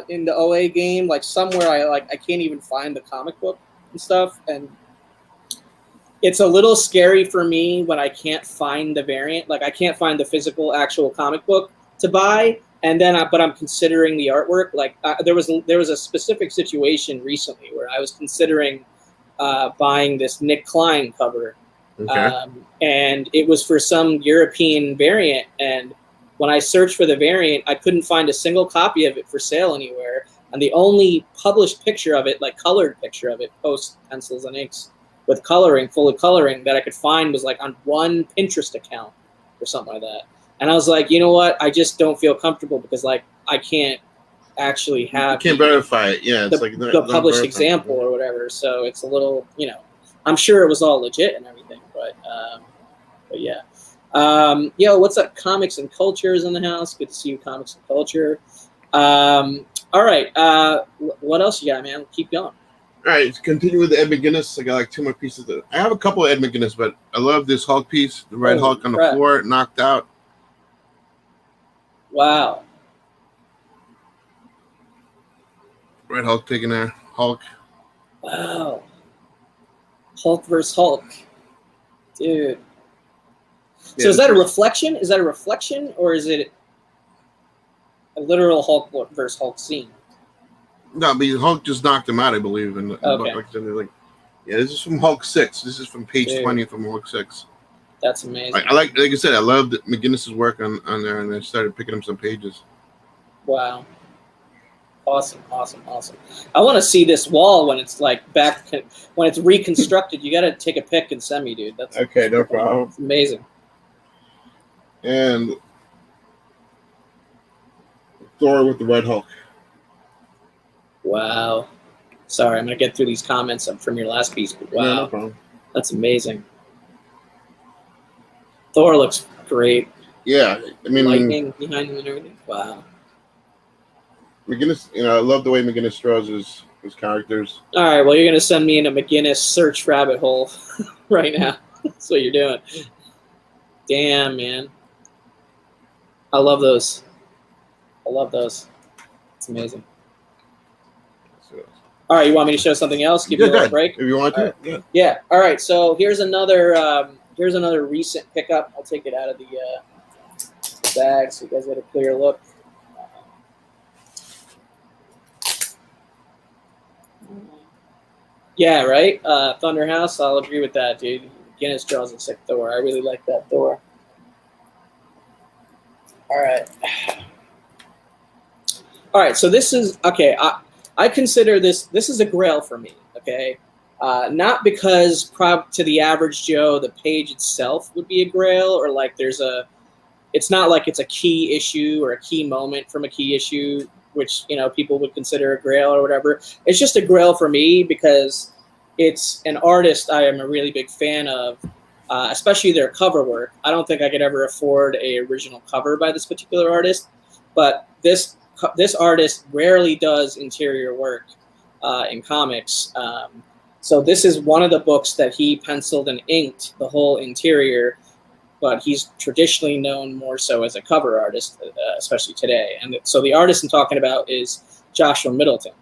in the OA game. Like somewhere I can't even find the comic book and stuff, and it's a little scary for me when I can't find the variant. Like I can't find the physical actual comic book to buy, and then but I'm considering the artwork. Like there was a specific situation recently where I was considering buying this Nick Klein cover. Okay. And it was for some European variant, and when I searched for the variant, I couldn't find a single copy of it for sale anywhere, and the only published picture of it, like colored picture of it, post pencils and inks with coloring, fully coloring, that I could find was like on one Pinterest account or something like that. And I was like, you know what, I just don't feel comfortable because like I can't actually have you can't verify it. Yeah, it's the published example or whatever, so it's a little, I'm sure it was all legit and everything, but yeah. Yo, what's up? Comics and Cultures in the house. Good to see you, Comics and Culture. All right. What else you got, man? Keep going. All right. Let's continue with the Ed McGuinness. I got like 2 more pieces. I have a couple of Ed McGuinness, but I love this Hulk piece. The Red Hulk on the floor, knocked out. Wow. Red Hulk taking there. Hulk. Wow. Hulk versus Hulk. Dude. So is that a reflection? Is that a reflection, or is it a literal Hulk versus Hulk scene? No, but Hulk just knocked him out, I believe. In the book. Yeah, this is from Hulk 6. This is from page 20 from Hulk 6. That's amazing. Like I said, I loved McGuinness's work on there, and I started picking up some pages. Wow. Awesome. I want to see this wall when it's like when it's reconstructed. You got to take a pic and send me, dude. That's okay. No problem. It's amazing. And Thor with the Red Hulk. Wow. Sorry, I'm gonna get through these comments from your last piece. But wow, no problem. That's amazing. Thor looks great. Yeah, I mean, lightning behind him and everything. Wow. McGinnis. I love the way McGinnis draws his characters. All right, well, you're gonna send me in a McGinnis search rabbit hole right now. That's what you're doing. Damn, man. I love those. It's amazing. So, All right, you want me to show something else? Give you a little break. If you want to. All right. Yeah. All right. So here's another recent pickup. I'll take it out of the bag so you guys get a clear look. Yeah. Right. Thunder House. I'll agree with that, dude. Guinness draws a sick Thor. I really like that Thor. All right. All right. So this is okay. I consider this is a grail for me. Okay. Not because to the average Joe, the page itself would be a grail, or like it's not like it's a key issue or a key moment from a key issue, which, people would consider a grail or whatever. It's just a grail for me because it's an artist I am a really big fan of, especially their cover work. I don't think I could ever afford a original cover by this particular artist, but this artist rarely does interior work in comics. So this is one of the books that he penciled and inked the whole interior, but he's traditionally known more so as a cover artist, especially today. And so the artist I'm talking about is Joshua Middleton.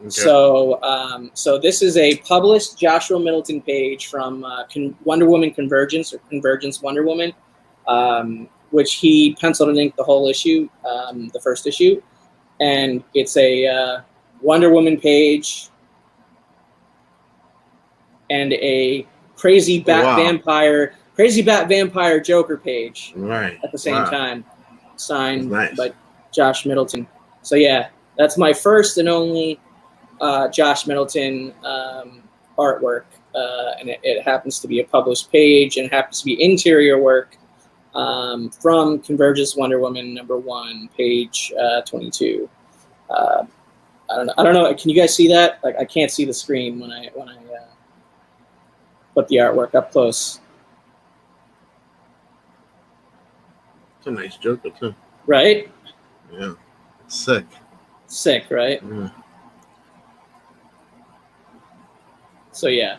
Okay. So this is a published Joshua Middleton page from Wonder Woman Convergence, or Convergence Wonder Woman, which he penciled and inked the whole issue, the first issue. And it's a Wonder Woman page and a crazy Bat Vampire Joker page at the same time, signed by Josh Middleton. So yeah, that's my first and only Josh Middleton artwork, and it happens to be a published page and happens to be interior work from Convergence Wonder Woman #1, page 22. I don't know. Can you guys see that? Like, I can't see the screen when I put the artwork up close. It's a nice Joker too. Right? Yeah. It's sick. Sick, right? Yeah. So yeah,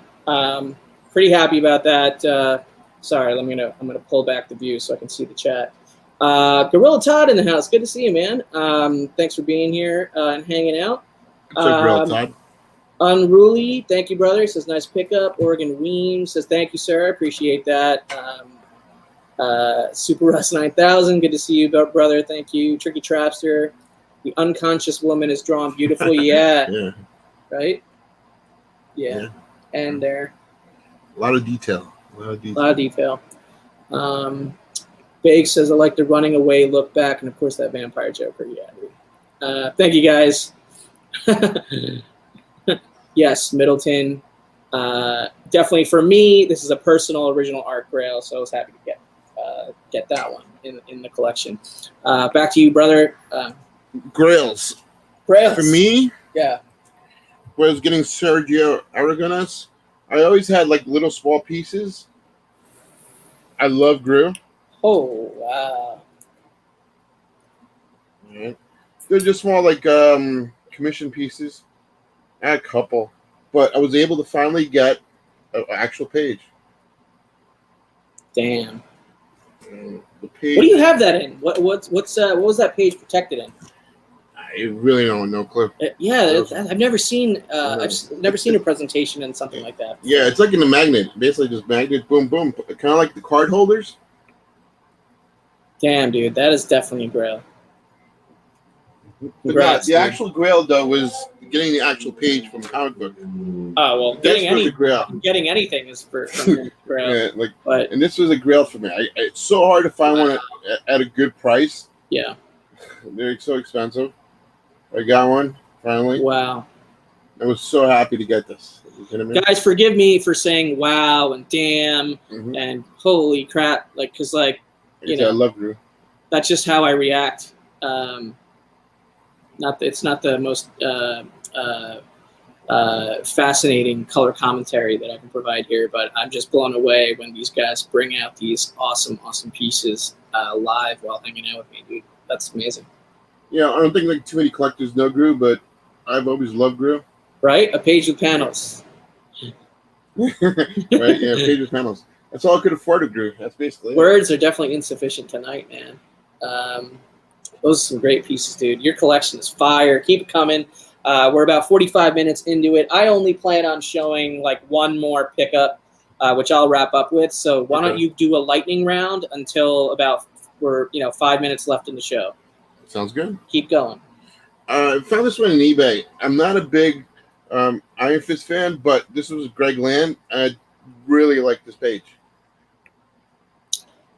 pretty happy about that. Sorry, I'm gonna pull back the view so I can see the chat. Gorilla Todd in the house. Good to see you, man. Thanks for being here and hanging out. Gorilla Todd. Unruly, thank you, brother. He says nice pickup. Oregon Weems says thank you, sir. I appreciate that. Super Russ 9000. Good to see you, brother. Thank you. Tricky Trapster. The unconscious woman is drawn beautifully. Yeah. Yeah. Right. Yeah. And there. A lot of detail. Big says I like the running away look back, and of course that vampire Joker. Yeah. Thank you guys. Yes, Middleton. Definitely for me, this is a personal original art grail, so I was happy to get that one in the collection. Back to you, brother. Grails. For me, yeah. When I was getting Sergio Aragonés, I always had like little small pieces. I love Gru. Oh wow. Right. They're just small like commission pieces. I had a couple, but I was able to finally get an actual page. Damn. The page. What do you have that in? What was that page protected in? I really don't know, Cliff. I've never seen a presentation in something like that. Yeah, it's like in a magnet. Basically, just magnet, boom, boom. Kind of like the card holders. Damn, dude, that is definitely a grail. Congrats, the actual grail, though, was getting the actual page from comic book. Oh well, the grail. Getting anything is for grail. Yeah, and this was a grail for me. It's so hard to find one at a good price. Yeah, they're so expensive. I got one finally. Wow! I was so happy to get this. Guys, forgive me for saying wow and damn and holy crap, because I love Gru. That's just how I react. It's not the most fascinating color commentary that I can provide here. But I'm just blown away when these guys bring out these awesome pieces live while hanging out with me, dude. That's amazing. Yeah, I don't think like too many collectors know Gru, but I've always loved Gru. Right? A page with panels. Right? Yeah, page with panels. That's all I could afford of Gru. That's basically it. Words are definitely insufficient tonight, man. Those are some great pieces, dude. Your collection is fire. Keep it coming. We're about 45 minutes into it. I only plan on showing like one more pickup, which I'll wrap up with. So why don't you do a lightning round until about we're 5 minutes left in the show. Sounds good. Keep going. I found this one on eBay. I'm not a big Iron Fist fan, but this was Greg Land. I really like this page.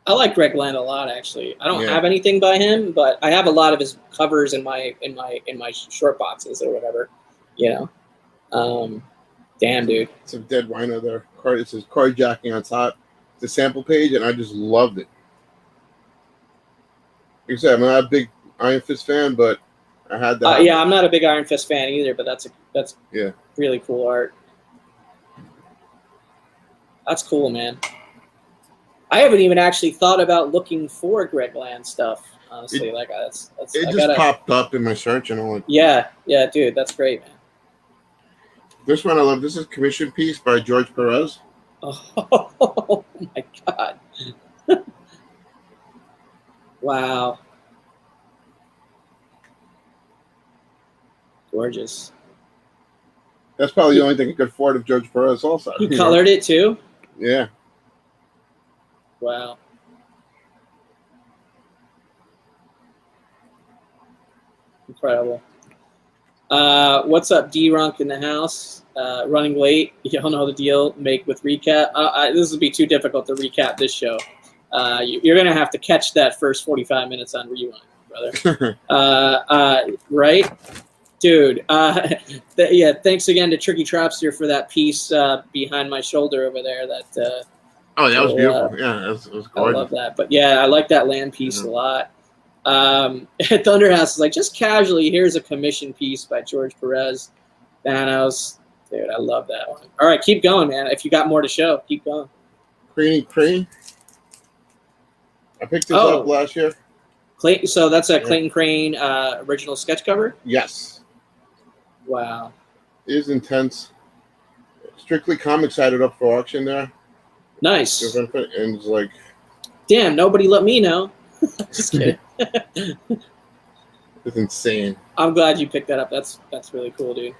I like Greg Land a lot, actually. I don't have anything by him, but I have a lot of his covers in my short boxes or whatever. Damn, dude. It's a dead rhino there. It says carjacking on top. It's a sample page, and I just loved it. Like I said, I'm not a big Iron Fist fan, but I had that. Yeah, I'm not a big Iron Fist fan either, but that's really cool art. That's cool, man. I haven't even actually thought about looking for Greg Land stuff, honestly. Popped up in my search, and I'm like, yeah, dude, that's great, man. This one I love. This is a commission piece by George Perez. Oh my God. Wow. Gorgeous. That's probably the only thing I could afford of George Perez also. He colored it too? Yeah. Wow. Incredible. What's up, D-Runk in the house? Running late. You don't know the deal. Make with recap. This would be too difficult to recap this show. You're going to have to catch that first 45 minutes on rewind, brother. Right? Dude. Thanks again to Tricky Tropster for that piece behind my shoulder over there. That was beautiful. Yeah, it was gorgeous. I love that. But yeah, I like that land piece a lot. Thunderhouse is like, just casually, here's a commission piece by George Perez. Thanos. Dude, I love that one. All right, keep going, man. If you got more to show, keep going. Crane. I picked this up last year. Clayton, so that's a Clayton Crane original sketch cover? Yes. Wow. It is intense. Strictly Comics had it up for auction there. Nice. And it's like, damn, nobody let me know. Just kidding. It's insane. I'm glad you picked that up. That's really cool, dude.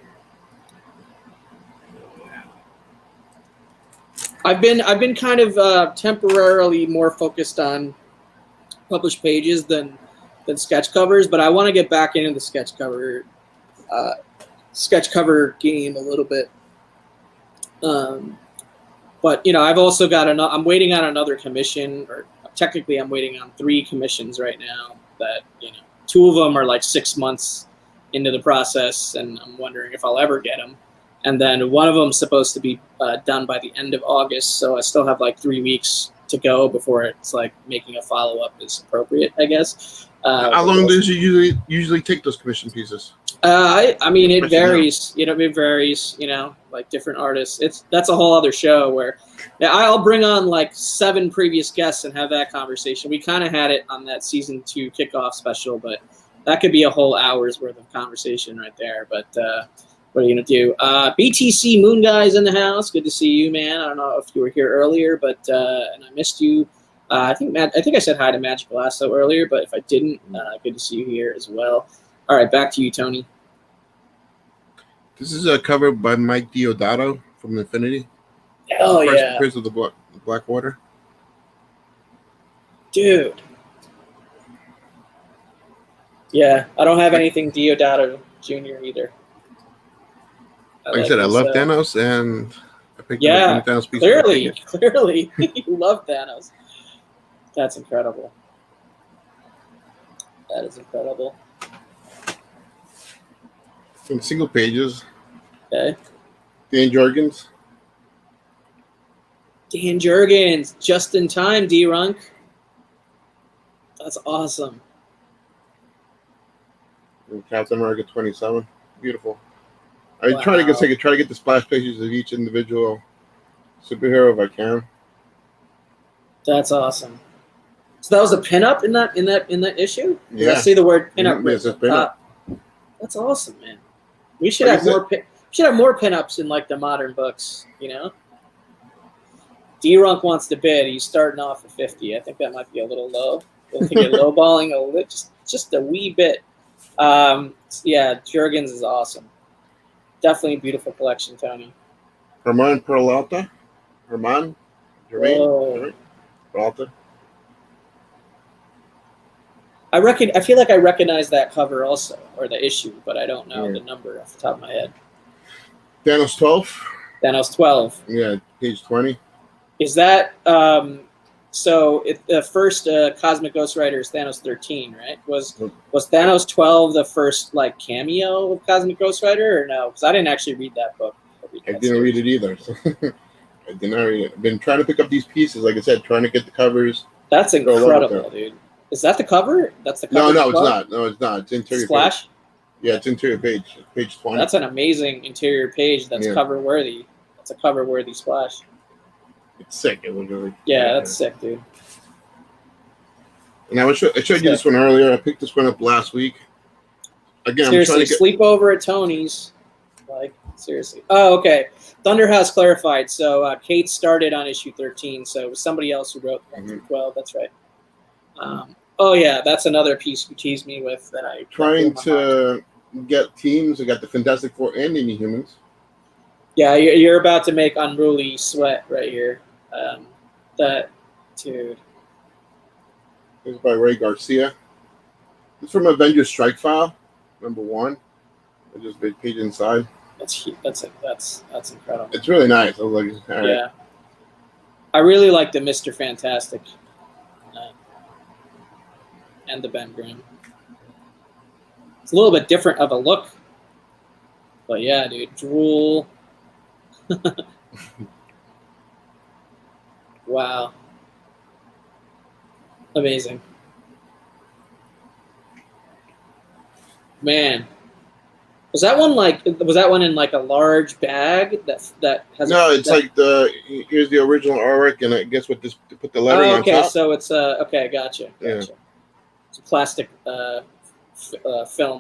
I've been kind of temporarily more focused on published pages than sketch covers, but I want to get back into the sketch cover game a little bit. But I've also got I'm waiting on another commission, or technically I'm waiting on 3 commissions right now that 2 of them are like 6 months into the process, and I'm wondering if I'll ever get them. And then one of them is supposed to be done by the end of August, so I still have like 3 weeks to go before it's like making a follow-up is appropriate, I guess. How long does it usually take those commission pieces? I mean, it varies. It varies. Like different artists. That's a whole other show where I'll bring on like 7 previous guests and have that conversation. We kind of had it on that season 2 kickoff special, but that could be a whole hour's worth of conversation right there. But what are you gonna do? BTC Moon Guy's in the house. Good to see you, man. I don't know if you were here earlier, but and I missed you. I think I said hi to Magic Lasso earlier, but if I didn't, good to see you here as well. All right, back to you, Tony. This is a cover by Mike Diodato from Infinity. Hell yeah! First of the Blackwater. Dude. Yeah, I don't have anything Diodato Jr. either. Like I said, I love Thanos, and I picked up a Thanos piece. Clearly, you love Thanos. That's incredible. That is incredible. In single pages. Okay. Dan Jurgens. Dan Jurgens, just in time, D-Runk. That's awesome. And Captain America 27. Beautiful. I try to Wow. get the splash pages of each individual superhero if I can. That's awesome. So that was a pinup in that issue? Yeah. I see the word pinup Mhm, yes, written it's up pinup. top. That's awesome, man. We should Like have I more. We should have more pinups in like the modern books. You know. D-Runk wants to bid. He's starting off at 50. I think that might be a little low. I think you're lowballing a little, just a wee bit. Yeah, Jurgens is awesome. Definitely a beautiful collection, Tony. Herman Peralta. Jermaine Whoa. Peralta. I feel like I recognize that cover also, or the issue, but I don't know Yeah. the number off the top of my head. Thanos 12. Thanos 12. Yeah, page 20. Is that so? The first Cosmic Ghost Rider is Thanos 13, right? Was Thanos 12 the first like cameo of Cosmic Ghost Rider, or no? Because I didn't actually read that book. I didn't read it either. So I did not read it. I've been trying to pick up these pieces, like I said, trying to get the covers. That's Go along with incredible, dude. Is that the cover? That's the cover. No, it's not. No, it's not. It's interior Splash. page. Yeah, it's interior page 20. That's an amazing interior page. That's Yeah. cover worthy. That's a cover worthy splash. It's sick. It was really. Yeah, that's sick, dude. And I showed you this one earlier. I picked this one up last week. Again, Seriously, I'm trying to get. sleep over at Tony's. Like, seriously. Oh, okay. Thunder has clarified. So Kate started on issue 13, so it was somebody else who wrote 1 through 12. That's right. Oh, yeah, that's another piece you teased me with that I... Trying to get teams. I got the Fantastic Four and Inhumans. Yeah, you're about to make Unruly sweat right here. That, dude. This is by Ray Garcia. It's from Avengers Strike File, #1. I just big page inside. That's incredible. It's really nice. I was like, all right. Yeah. I really like the Mr. Fantastic and the Ben Grimm. It's a little bit different of a look. But yeah, dude. Drool. Wow. Amazing. Man. Was that one in like a large bag that has No, it's like here's the original artwork, and I guess what this to put the lettering on okay, top. so it's okay, gotcha. Yeah. It's a plastic film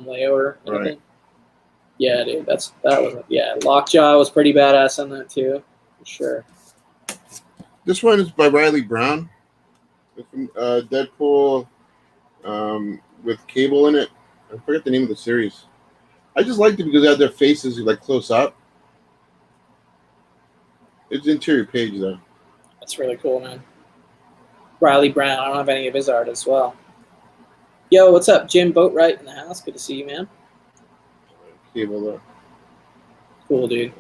layover. Right. Yeah, dude, that was Lockjaw was pretty badass on that too, for sure. This one is by Riley Brown. It's from Deadpool with Cable in it. I forget the name of the series. I just liked it because they had their faces like close up. It's interior page though. That's really cool, man. Riley Brown. I don't have any of his art as well. Yo, what's up, Jim Boatwright in the house? Good to see you, man. Cable though. Cool, dude.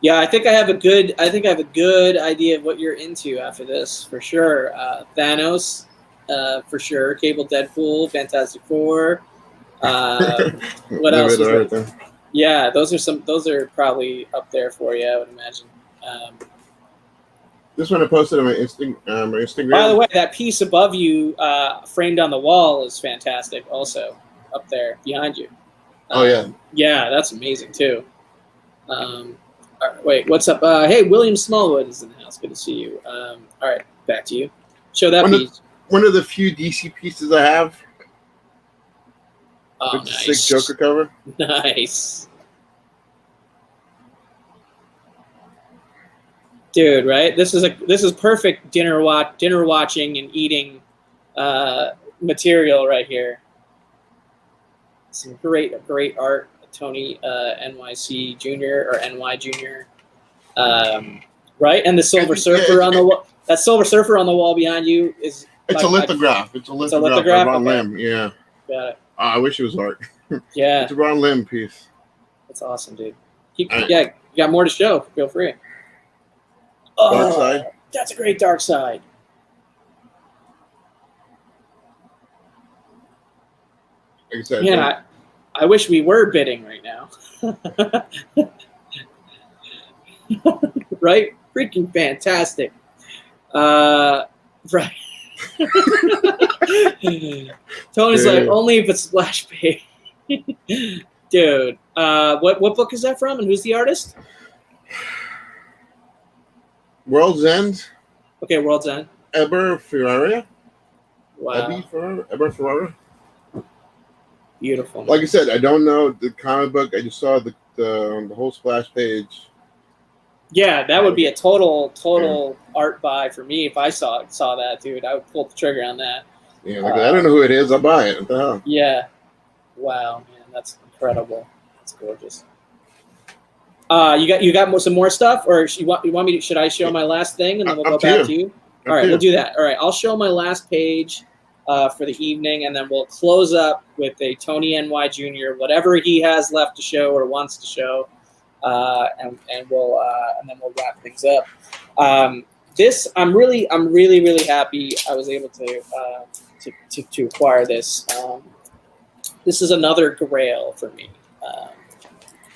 Yeah, I think I have a good idea of what you're into after this, for sure. Thanos, for sure. Cable, Deadpool, Fantastic Four. What else? Yeah, those are probably up there for you, I would imagine. This one I posted on my Instagram. By the way, that piece above you, framed on the wall, is fantastic. Also, up there behind you. Oh yeah. Yeah, that's amazing too. All right, wait, what's up? Hey, William Smallwood is in the house. Good to see you. All right, back to you. Show that piece. One of the few DC pieces I have. Oh, With nice. the sick Joker cover. Nice. Dude, right? This is perfect dinner watching and eating material right here. Some great art, Tony NYC Jr. or NY Jr. Right? And the Silver Surfer on the wall. That Silver Surfer on the wall behind you is. It's a lithograph. It's a lithograph. Ron Lim. Yeah. Got it. I wish it was art. Yeah. It's a Ron Lim piece. That's awesome, dude. Yeah, you got more to show. Feel free. Oh, Dark Side. That's a great Dark Side. Like I said, Man, I wish we were bidding right now. Right? Freaking fantastic. Right. Tony's like, only if it's splash page. Dude, what book is that from, and who's the artist? World's End. Okay, World's End. Eber Ferreira. Wow, Eber Ferreira. beautiful. Like I said, I don't know the comic book. I just saw the whole splash page. Yeah, that would be a total art buy for me if I saw that, dude. I would pull the trigger on that. Yeah, like, I don't know who it is. I'll buy it. What the hell? Yeah. Wow, man, that's incredible. That's gorgeous. You got some more stuff, or you want me to? Should I show my last thing and then we'll go back to you? All right, we'll do that. All right, I'll show my last page for the evening, and then we'll close up with a Tony NY Jr. whatever he has left to show or wants to show, and then we'll wrap things up. I'm really happy I was able to acquire this. This is another grail for me.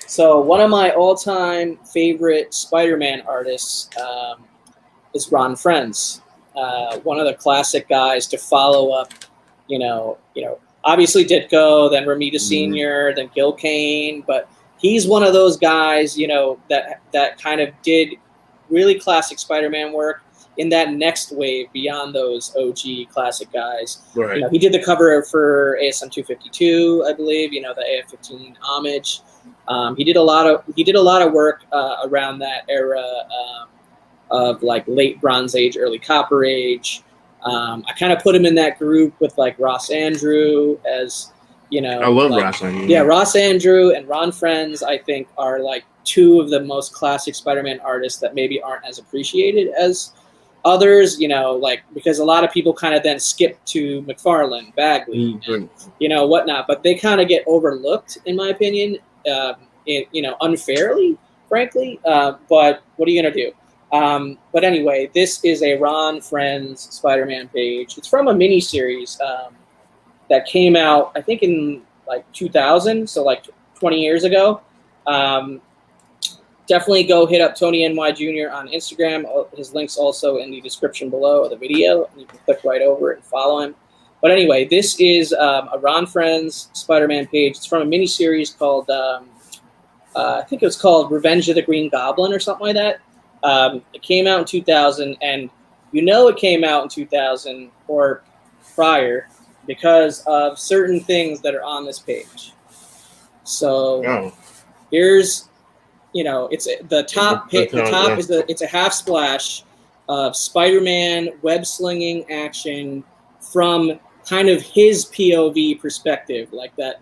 So one of my all-time favorite Spider-Man artists is Ron Frenz, one of the classic guys to follow up. Obviously Ditko, then Romita Sr., then Gil Kane, but he's one of those guys, that kind of did really classic Spider-Man work in that next wave beyond those OG classic guys. Right. He did the cover for ASM 252, I believe. The AF-15 homage. He did a lot of work around that era of like late Bronze Age, early Copper Age. I kind of put him in that group with like Ross Andru as I love Ross Andru. Yeah, Ross Andru and Ron Frenz, I think, are like two of the most classic Spider-Man artists that maybe aren't as appreciated as others, because a lot of people kind of then skip to McFarlane, Bagley, and, whatnot, but they kind of get overlooked, in my opinion, unfairly, frankly. But what are you going to do? But anyway, this is a Ron Frenz Spider-Man page. It's from a miniseries that came out, I think, in like 2000, so like 20 years ago. Definitely go hit up Tony NY Jr. on Instagram. His link's also in the description below of the video, and you can click right over it and follow him. But anyway, this is a Ron Frenz Spider-Man page. It's from a miniseries called, I think it was called Revenge of the Green Goblin or something like that. It came out in 2000, and it came out in 2000 or prior because of certain things that are on this page. So here's, it's the top. It's a half splash of Spider-Man web slinging action from kind of his POV perspective, like that.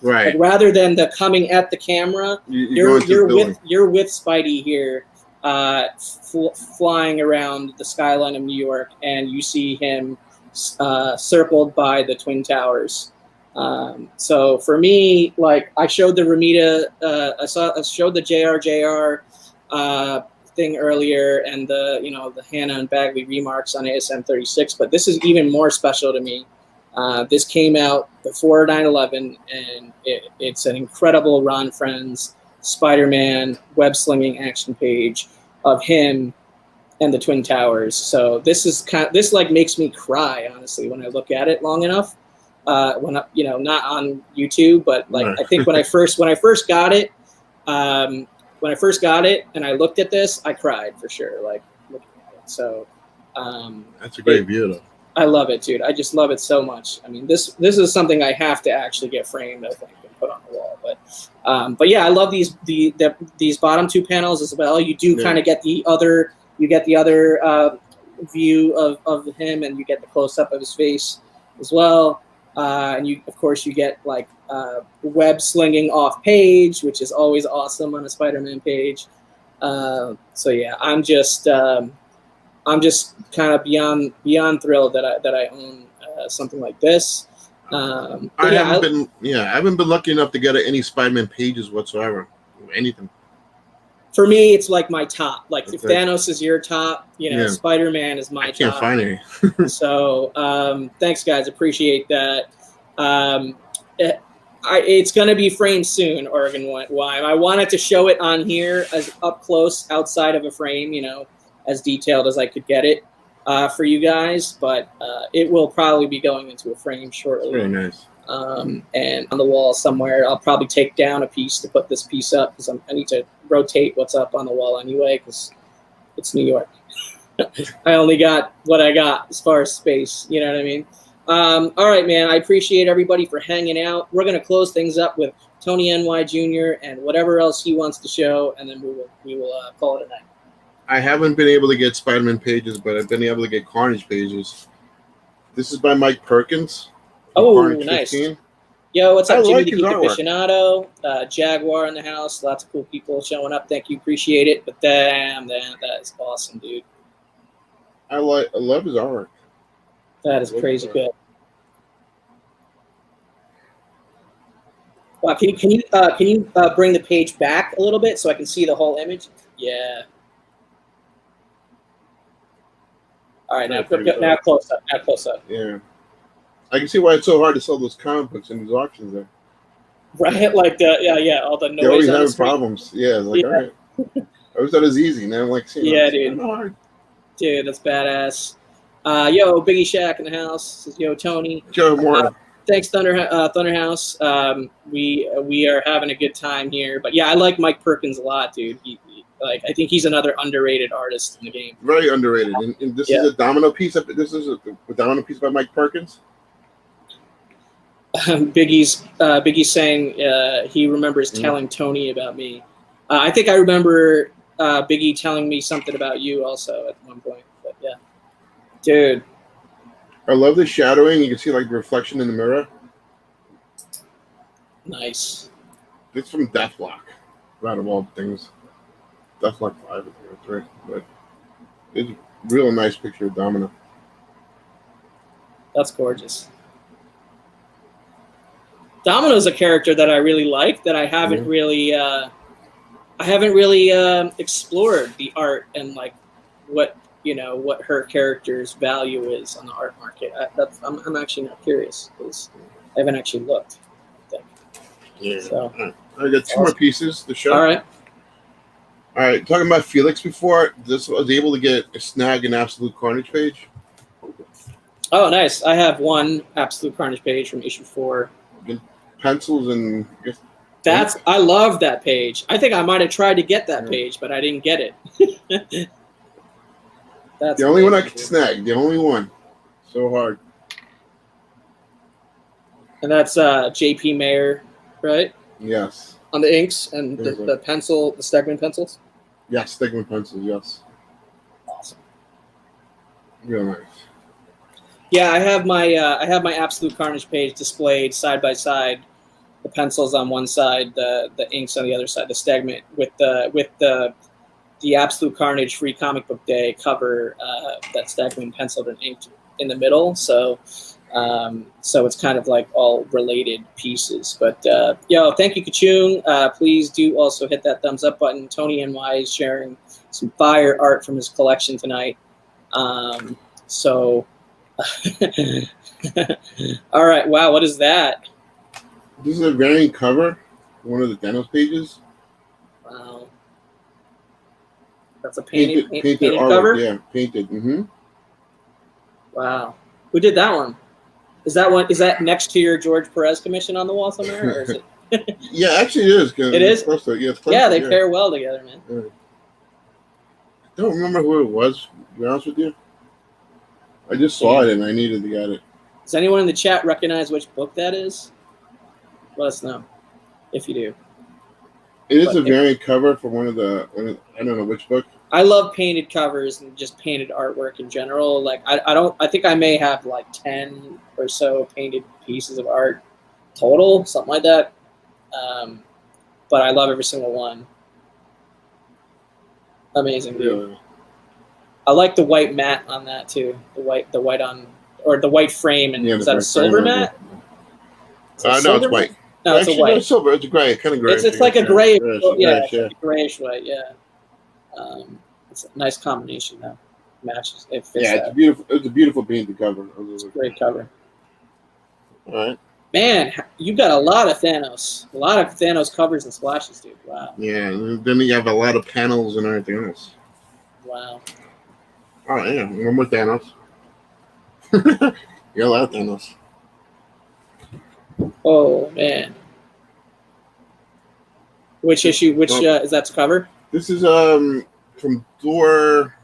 Right. Like rather than the coming at the camera, you're with Spidey here, flying around the skyline of New York, and you see him circled by the Twin Towers. So for me, like I showed the Romita, I showed the JR thing earlier, and the Hannah and Bagley remarks on ASM 36, but this is even more special to me. This came out before 9/11, and it's an incredible Ron Frenz Spider-Man web slinging action page of him and the Twin Towers. So this is this makes me cry, honestly, when I look at it long enough. When not on YouTube, but like I think when I first got it, and I looked at this, I cried for sure. Like looking at it. So that's a great view, though. I love it, dude. I just love it so much. I mean, this is something I have to actually get framed, I think, and put on the wall. But yeah, I love these bottom two panels as well. You do kind of get the other view of him, and you get the close up of his face as well. And you get like web slinging off page, which is always awesome on a Spider-Man page. So yeah, I'm just kind of beyond thrilled that I own something like this. I haven't been lucky enough to get any Spider-Man pages whatsoever, anything. For me, it's like my top. Like if Thanos is your top, Spider-Man is my top. I can't find any. So thanks, guys. Appreciate that. It's going to be framed soon, Oregon Wime. I wanted to show it on here as up close outside of a frame, as detailed as I could get it for you guys. But it will probably be going into a frame shortly. Very nice. And on the wall somewhere, I'll probably take down a piece to put this piece up because I need to rotate what's up on the wall anyway because it's New York. I only got what I got as far as space. You know what I mean? All right, man. I appreciate everybody for hanging out. We're gonna close things up with Tony NY Jr. and whatever else he wants to show, and then we will call it a night. I haven't been able to get Spider-Man pages, but I've been able to get Carnage pages. This is by Mike Perkins. Oh, Carnage nice. 15. Yo, what's up, I Jimmy like the his Geek artwork. Aficionado? Jaguar in the house. Lots of cool people showing up. Thank you. Appreciate it. But damn, that is awesome, dude. I love his artwork. That is crazy good. Wow, can you bring the page back a little bit so I can see the whole image? Yeah. All right, now close up. Now close up. Yeah. I can see why it's so hard to sell those comic books in these auctions there. Right, like all the noise. They always on the have screen. problems. Yeah, it's like, all right. I always thought it was easy. Now I'm like, dude. Hard. Dude, that's badass. Yo, Biggie Shack in the house. This is Yo Tony. Joe Moore. Thanks, Thunderhouse. We are having a good time here. But yeah, I like Mike Perkins a lot, dude. I think he's another underrated artist in the game. Very underrated. And this is a domino piece. This is a domino piece by Mike Perkins. Biggie's saying he remembers telling Tony about me. I think I remember Biggie telling me something about you also at one point. But yeah, dude. I love the shadowing. You can see like the reflection in the mirror. Nice. It's from Deathlock, out of all things. Deathlock 5, I think that's right. But it's a real nice picture of Domino. That's gorgeous. Domino's a character that I really like that I haven't really explored the art and like what her character's value is on the art market. I'm actually not curious because I haven't actually looked. I think. Yeah. So I got two more pieces to show. All right. Talking about Felix before, I was able to get a snag an Absolute Carnage page. Oh, nice. I have one Absolute Carnage page from issue 4. Pencils and I love that page. I think I might have tried to get that page, but I didn't get it. That's the only one I could snag. The only one. So hard. And that's J.P. Mayer, right? Yes. On the inks and the pencil, the Stegman pencils? Yes, Stegman pencils, yes. Awesome. Real nice. Yeah, I have my Absolute Carnage page displayed side by side. The pencils on one side, the inks on the other side, the Stegman with the Absolute Carnage Free Comic Book Day cover that Stegman penciled and inked in the middle. So it's kind of like all related pieces. But thank you, Kachung. Please do also hit that thumbs up button. Tony NY is sharing some fire art from his collection tonight. All right. Wow. What is that? This is a variant cover, one of the Thanos pages. Wow. That's a painted artwork, cover? Yeah, painted. Mm-hmm. Wow. Who did that one? Is that next to your George Perez commission on the wall somewhere? Or is it? Yeah, actually it is. It is? They pair well together, man. Yeah. I don't remember who it was, to be honest with you. I just saw it and I needed to get it. Does anyone in the chat recognize which book that is? Let us know if you do. It is a variant cover for one of the, I don't know which book. I love painted covers and just painted artwork in general. Like I think I may have like 10 or so painted pieces of art total, something like that. But I love every single one. Amazing, dude. Yeah. I like the white matte on that too. The white on, or the white frame, and is that a silver matte? No, it's white. No, it's a white. No, it's silver. It's gray, kind of gray. It's like a gray, grayish white. Yeah. It's a nice combination though. Matches. It fits. Yeah, it's beautiful. It's a beautiful painted cover. It's a great cover. All right. Man, you got a lot of Thanos covers and splashes, dude. Wow. Yeah, then you have a lot of panels and everything else. Wow. Oh yeah, one more Thanos. You got a lot of Thanos. Oh man. Which issue? Which is that to cover? This is from Thor.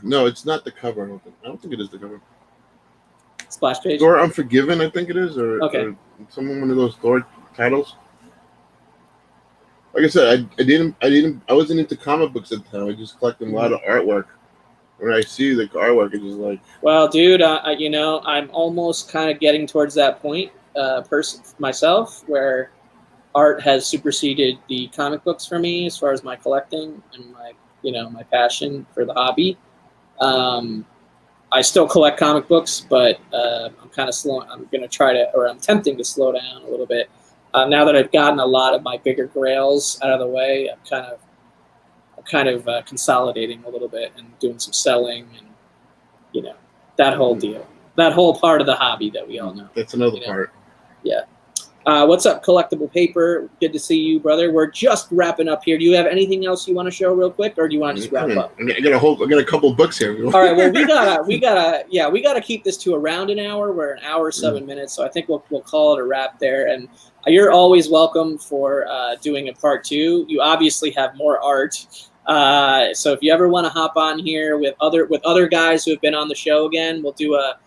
No, it's not the cover. I don't think it is the cover. Splash page. Thor Unforgiven, I think it is, or one of those Thor titles. Like I said, I wasn't into comic books at the time. I just collected a lot of artwork. When I see the artwork, it's just like. Well, dude, I'm almost kind of getting towards that point, myself, where art has superseded the comic books for me as far as my collecting and my passion for the hobby. I still collect comic books, but I'm kind of slow. I'm tempting to slow down a little bit. Now that I've gotten a lot of my bigger grails out of the way, I'm kind of consolidating a little bit and doing some selling and, that whole deal, that whole part of the hobby that we all know. That's another part. Yeah. What's up, Collectible Paper? Good to see you, brother. We're just wrapping up here. Do you have anything else you want to show real quick, or do you want to just wrap up? I got a couple of books here. All right. Well, we gotta keep this to around an hour. We're an hour 7 minutes, so I think we'll call it a wrap there. And you're always welcome for doing a part 2. You obviously have more art, so if you ever want to hop on here with other guys who have been on the show again, we'll do a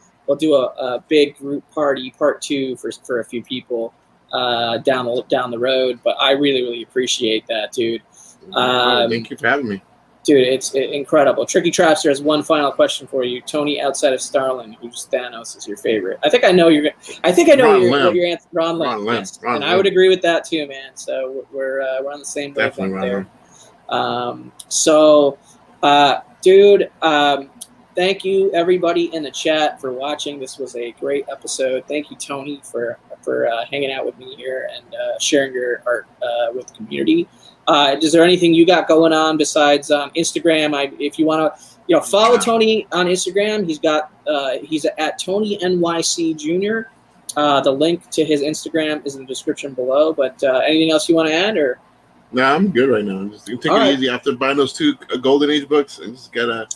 big group party part 2 for a few people. Down the road, but I really appreciate that, dude. Thank you for having me, dude. It's incredible. Tricky Trapster has one final question for you, Tony. Outside of Starlin, who's Thanos is your favorite? I think I know your answer. Ron Lim. Yes. And I would agree with that too, man. So we're on the same wavelength there. Dude. Thank you, everybody in the chat, for watching. This was a great episode. Thank you, Tony, for hanging out with me here and sharing your art with the community. Is there anything you got going on besides Instagram? If you want to, follow Tony on Instagram. He's at Tony NYC Jr. The link to his Instagram is in the description below. But anything else you want to add, or? No, I'm good right now. I'm just taking it easy after buying those 2 Golden Age books. I just gotta.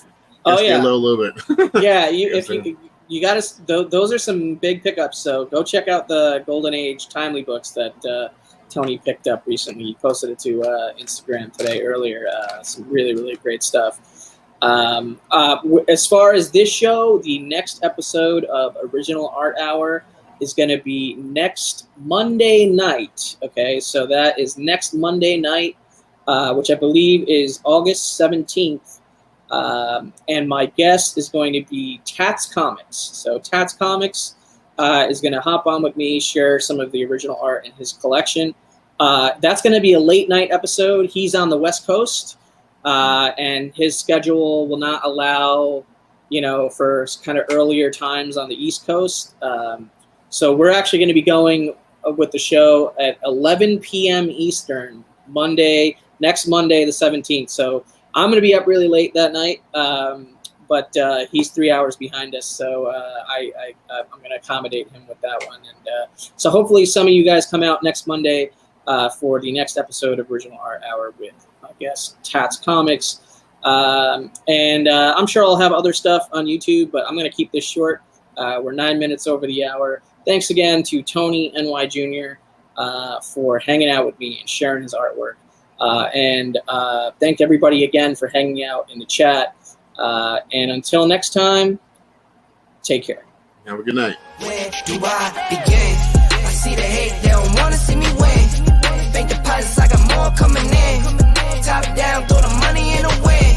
Oh yeah, a little bit. Yeah, you got to. Those are some big pickups. So go check out the Golden Age Timely books that Tony picked up recently. He posted it to Instagram today earlier. Some really great stuff. As far as this show, the next episode of Original Art Hour is going to be next Monday night. Okay, so that is next Monday night, which I believe is August 17th. And my guest is going to be Tats Comics. So Tats Comics is going to hop on with me, share some of the original art in his collection. That's going to be a late night episode. He's on the West Coast, and his schedule will not allow, for kind of earlier times on the East Coast. So we're actually going to be going with the show at 11 p.m. Eastern, next Monday, the 17th. So I'm going to be up really late that night, but he's 3 hours behind us, so I'm going to accommodate him with that one. And so hopefully some of you guys come out next Monday for the next episode of Original Art Hour with, I guess, Tats Comics. And I'm sure I'll have other stuff on YouTube, but I'm going to keep this short. We're 9 minutes over the hour. Thanks again to Tony NY Jr. For hanging out with me and sharing his artwork. And thank everybody again for hanging out in the chat. And until next time, take care. Have a good night. Where do I begin? I see the hate, they don't want to see me win. Bank deposits, I got more coming in. Top down, throw the money in the wind.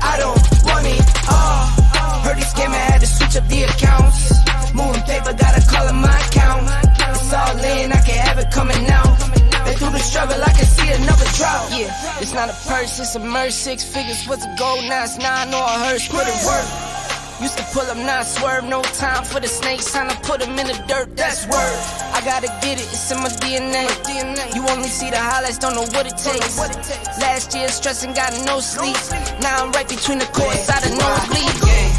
I don't want it all. Heard these scammer had to switch up the accounts. Moving paper, gotta call it my account. It's all in, I can have it coming out. Been through the struggle, I can see another drought. Yeah, it's not a purse, it's a merch. 6 figures was a gold, now it's 9 or a hearse. Put it work. Used to pull up, not swerve. No time for the snakes, time to put them in the dirt. That's word. I gotta get it, it's in my DNA. You only see the highlights, don't know what it takes. Last year stressing, got no sleep. Now I'm right between the courts, I don't know bleed.